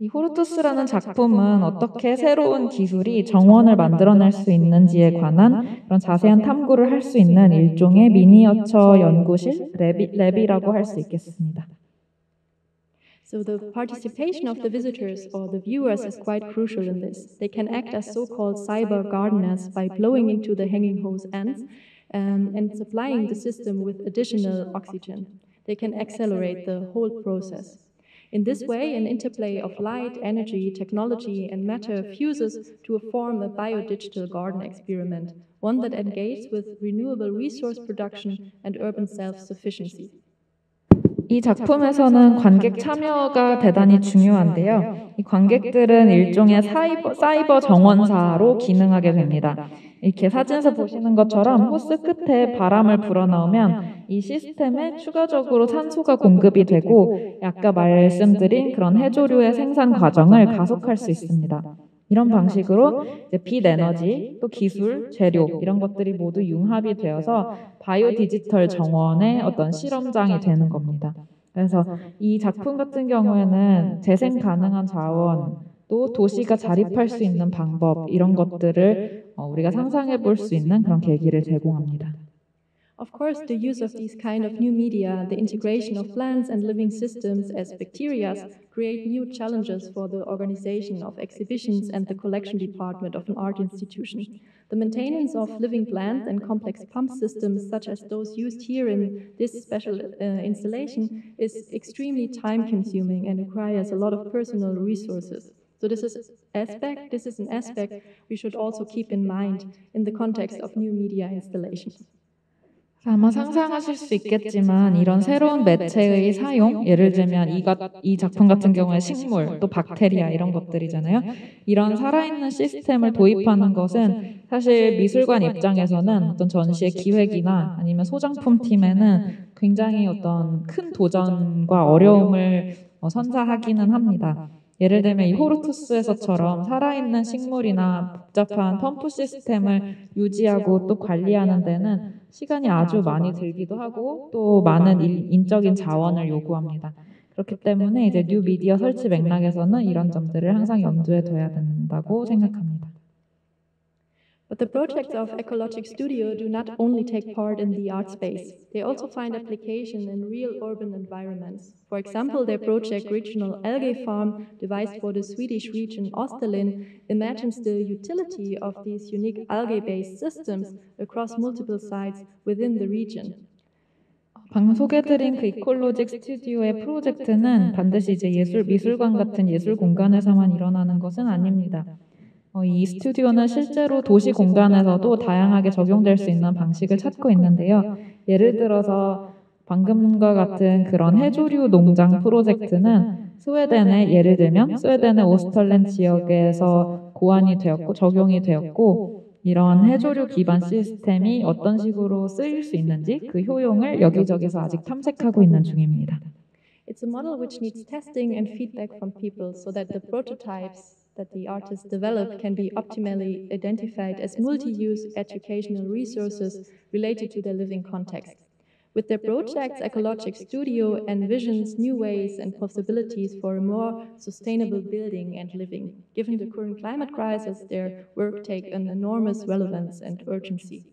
이 호르투스라는 작품은 어떻게 새로운 기술이 정원을 만들어낼 수 있는지에 관한 그런 자세한 탐구를 할 수 있는 일종의 미니어처 연구실, 랩이라고 할 수 있겠습니다. So the participation of the visitors or the viewers is quite crucial in this. They can act as so-called cyber gardeners by blowing into the hanging hose ends and supplying the system with additional oxygen. They can accelerate the whole process. In this way, an interplay of light, energy, technology, and matter fuses to form a biodigital garden experiment, one that engages with renewable resource production and urban self-sufficiency. 이 작품에서는 관객 참여가 대단히 중요한데요. 이 관객들은 일종의 사이버 정원사로 기능하게 됩니다. 이렇게 사진에서 보시는 것처럼 호스 끝에 바람을 불어넣으면 이 시스템에 추가적으로 산소가 공급이 되고 아까 말씀드린 그런 해조류의 생산 과정을 가속할 수 있습니다. 이런 방식으로 이제 빛 에너지, 또 기술, 재료 이런 것들이 모두 융합이 되어서 바이오 디지털 정원의 어떤 실험장이 되는 겁니다. 그래서 이 작품 같은 경우에는 재생 가능한 자원, 또 도시가 자립할 수 있는 방법 이런 것들을 우리가 상상해 볼 수 있는 그런 계기를 제공합니다. Of course, the use of these kind of new media, the integration of plants and living systems as bacteria, create new challenges for the organization of exhibitions and the collection department of an art institution. The maintenance of living plants and complex pump systems, such as those used here in this special installation, is extremely time-consuming and requires a lot of personal resources. So this is an aspect we should also keep in mind in the context of new media installations. 아마 상상하실 수 있겠지만 이런 새로운 매체의 사용, 예를 들면 이 작품 같은 경우에 식물, 또 박테리아 이런 것들이잖아요. 이런 살아있는 시스템을 도입하는 것은 사실 미술관 입장에서는 어떤 전시의 기획이나 아니면 소장품 팀에는 굉장히 어떤 큰 도전과 어려움을 선사하기는 합니다. 예를 들면 이 호르투스에서처럼 살아있는 식물이나 복잡한 펌프 시스템을 유지하고 또 관리하는 데는 시간이 아주 많이 들기도 하고 또 많은 인적인 자원을 요구합니다. 그렇기 때문에 이제 뉴 미디어 설치 맥락에서는 이런 점들을 항상 염두에 둬야 된다고 생각합니다. But the projects of Ecologic Studio do not only take part in the art space, they also find application in real urban environments. For example, their project Regional Algae Farm, devised for the Swedish region Österlen, imagines the utility of these unique algae-based systems across multiple sites within the region. 방금 소개드린 그 이콜로직 스튜디오의 프로젝트는 반드시 이제 미술관 같은 예술 공간에서만 일어나는 것은 아닙니다. 이 스튜디오는 실제로 도시 공간에서도 다양하게 적용될 수 있는 방식을 찾고 있는데요. 예를 들어서 방금과 같은 그런 해조류 농장 프로젝트는 예를 들면 스웨덴의 오스털렌 지역에서 고안이 되었고 적용이 되었고 이런 해조류 기반 시스템이 어떤 식으로 쓰일 수 있는지 그 효용을 여기저기서 아직 탐색하고 있는 중입니다. It's a model which needs testing and feedback from people so that the prototypes that the artists develop can be optimally identified as multi-use educational resources related to their living context. With their projects, Ecologic Studio envisions new ways and possibilities for a more sustainable building and living. Given the current climate crisis, their work takes an enormous relevance and urgency.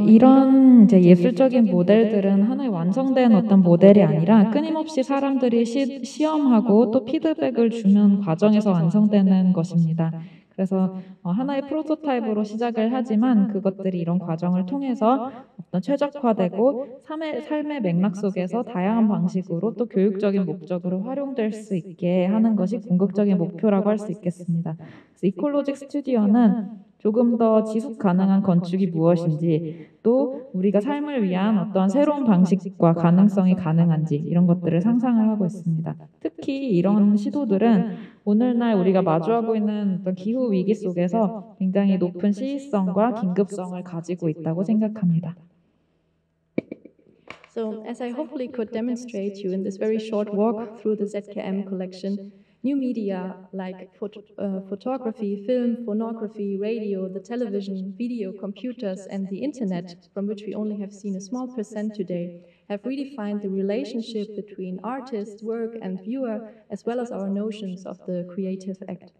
이런 이제 예술적인 모델들은 하나의 완성된 어떤 모델이 아니라 끊임없이 사람들이 시험하고 또 피드백을 주는 과정에서 완성되는 것입니다. 그래서 하나의 프로토타입으로 시작을 하지만 그것들이 이런 과정을 통해서 어떤 최적화되고 삶의 맥락 속에서 다양한 방식으로 또 교육적인 목적으로 활용될 수 있게 하는 것이 궁극적인 목표라고 할 수 있겠습니다. 그래서 이콜로직 스튜디오는 조금 더 지속 가능한 건축이 무엇인지 또 우리가 삶을 위한 어떤 새로운 방식과 가능성이 가능한지 이런 것들을 상상을 하고 있습니다. 특히 이런 시도들은 오늘날 우리가 마주하고 있는 어떤 기후 위기 속에서 굉장히 높은 시의성과 긴급성을 가지고 있다고 생각합니다. So, as I hopefully could demonstrate you in this very short walk through the ZKM collection, new media like photography, film, phonography, radio, the television, video, computers, and the internet, from which we only have seen a small percent today, have redefined the relationship between artist, work, and viewer, as well as our notions of the creative act.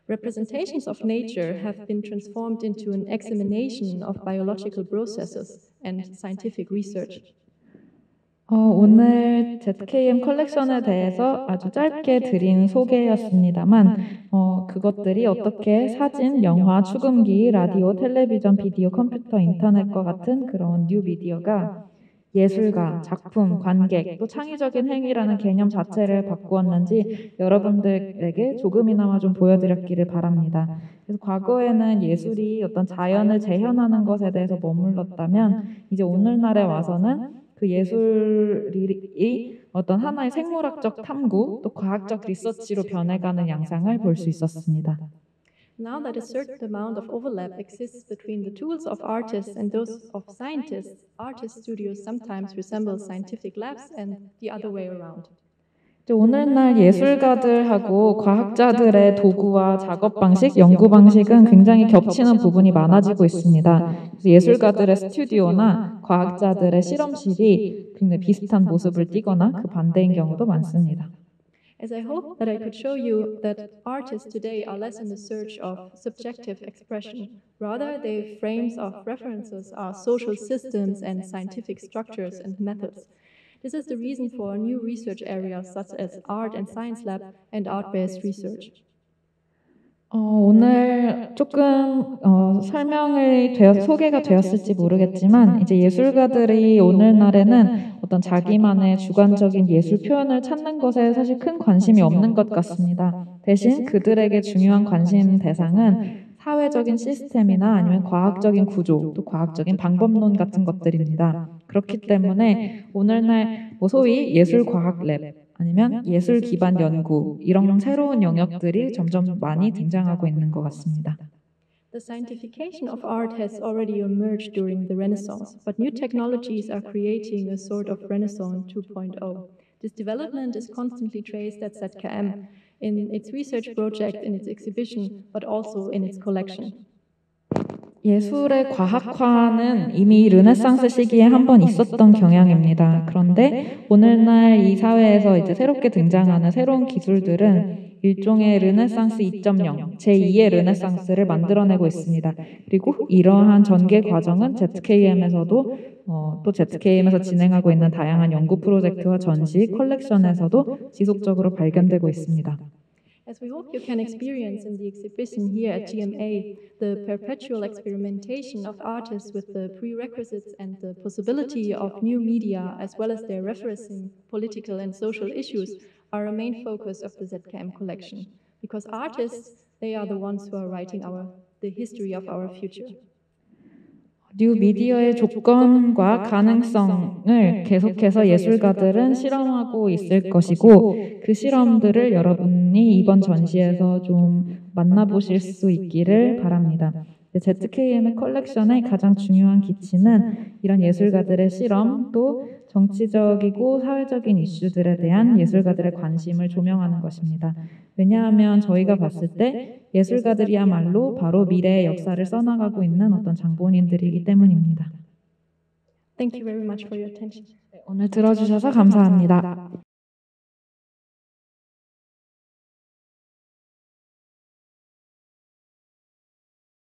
Representations of nature have been transformed into an examination of biological processes and scientific research. 오늘 ZKM 컬렉션에 대해서 아주 짧게 드린 소개였습니다만 그것들이 어떻게 사진, 영화, 축음기, 라디오, 텔레비전, 비디오, 컴퓨터, 인터넷과 같은 그런 뉴 미디어가 예술가, 작품, 관객, 또 창의적인 행위라는 개념 자체를 바꾸었는지 여러분들에게 조금이나마 좀 보여드렸기를 바랍니다. 그래서 과거에는 예술이 어떤 자연을 재현하는 것에 대해서 머물렀다면 이제 오늘날에 와서는 그 예술이 어떤 하나의 생물학적 탐구, 또 과학적 리서치로 변해가는 양상을 볼 수 있었습니다. Now that a certain amount of overlap exists between the tools of artists and those of scientists, artist studios sometimes resemble scientific labs and the other way around. 오늘날 예술가들하고 과학자들의 도구와 작업 방식, 연구 방식은 굉장히 겹치는 부분이 많아지고 있습니다. 그래서 예술가들의 스튜디오나 과학자들의 실험실이 굉장히 비슷한 모습을 띠거나 그 반대인 경우도 많습니다. As I hope that I could show you that artists today are less in the search of subjective expression. Rather, their frames of references are social systems and scientific structures and methods. This is the reason for new research areas such as Art and Science Lab and art-based research. 오늘 조금 소개가 되었을지 모르겠지만 이제 예술가들이 오늘날에는 어떤 자기만의 주관적인 예술 표현을 찾는 것에 사실 큰 관심이 없는 것 같습니다. 대신 그들에게 중요한 관심 대상은 사회적인 시스템이나 아니면 과학적인 구조, 또 과학적인 방법론 같은 것들입니다. 그렇기 때문에 오늘날 소위 예술과학 랩, 아니면 예술 기반 연구, 이런 새로운 영역들이 점점 많이 등장하고 있는 것 같습니다. The scientification of art has already emerged during the Renaissance, but new technologies are creating a sort of Renaissance 2.0. This development is constantly traced at ZKM in its research project, in its exhibition, but also in its collection. 예술의 과학화는 이미 르네상스 시기에 한번 있었던 경향입니다. 그런데 오늘날 이 사회에서 이제 새롭게 등장하는 새로운 기술들은 일종의 르네상스 2.0, 제2의 르네상스를 만들어내고 있습니다. 그리고 이러한 전개 과정은 ZKM에서도 또 ZKM에서 진행하고 있는 다양한 연구 프로젝트와 전시, 컬렉션에서도 지속적으로 발견되고 있습니다. As we hope you can experience in the exhibition here at GMA, the perpetual experimentation of artists with the prerequisites and the possibility of new media, as well as their referencing political and social issues, are a main focus of the ZKM collection. Because artists, they are the ones who are writing the history of our future. 뉴 미디어의 조건과 가능성을 계속해서 예술가들은 실험하고 있을 것이고 그 실험들을 여러분이 이번 전시에서 좀 만나보실 수 있기를 바랍니다. ZKM의 컬렉션의 가장 중요한 기치는 이런 예술가들의 실험, 또 정치적이고 사회적인 이슈들에 대한 예술가들의 관심을 조명하는 것입니다. 왜냐하면 저희가 봤을 때 예술가들이야말로 바로 미래의 역사를 써나가고 있는 어떤 장본인들이기 때문입니다. Thank you very much for your attention. 오늘 들어주셔서 감사합니다.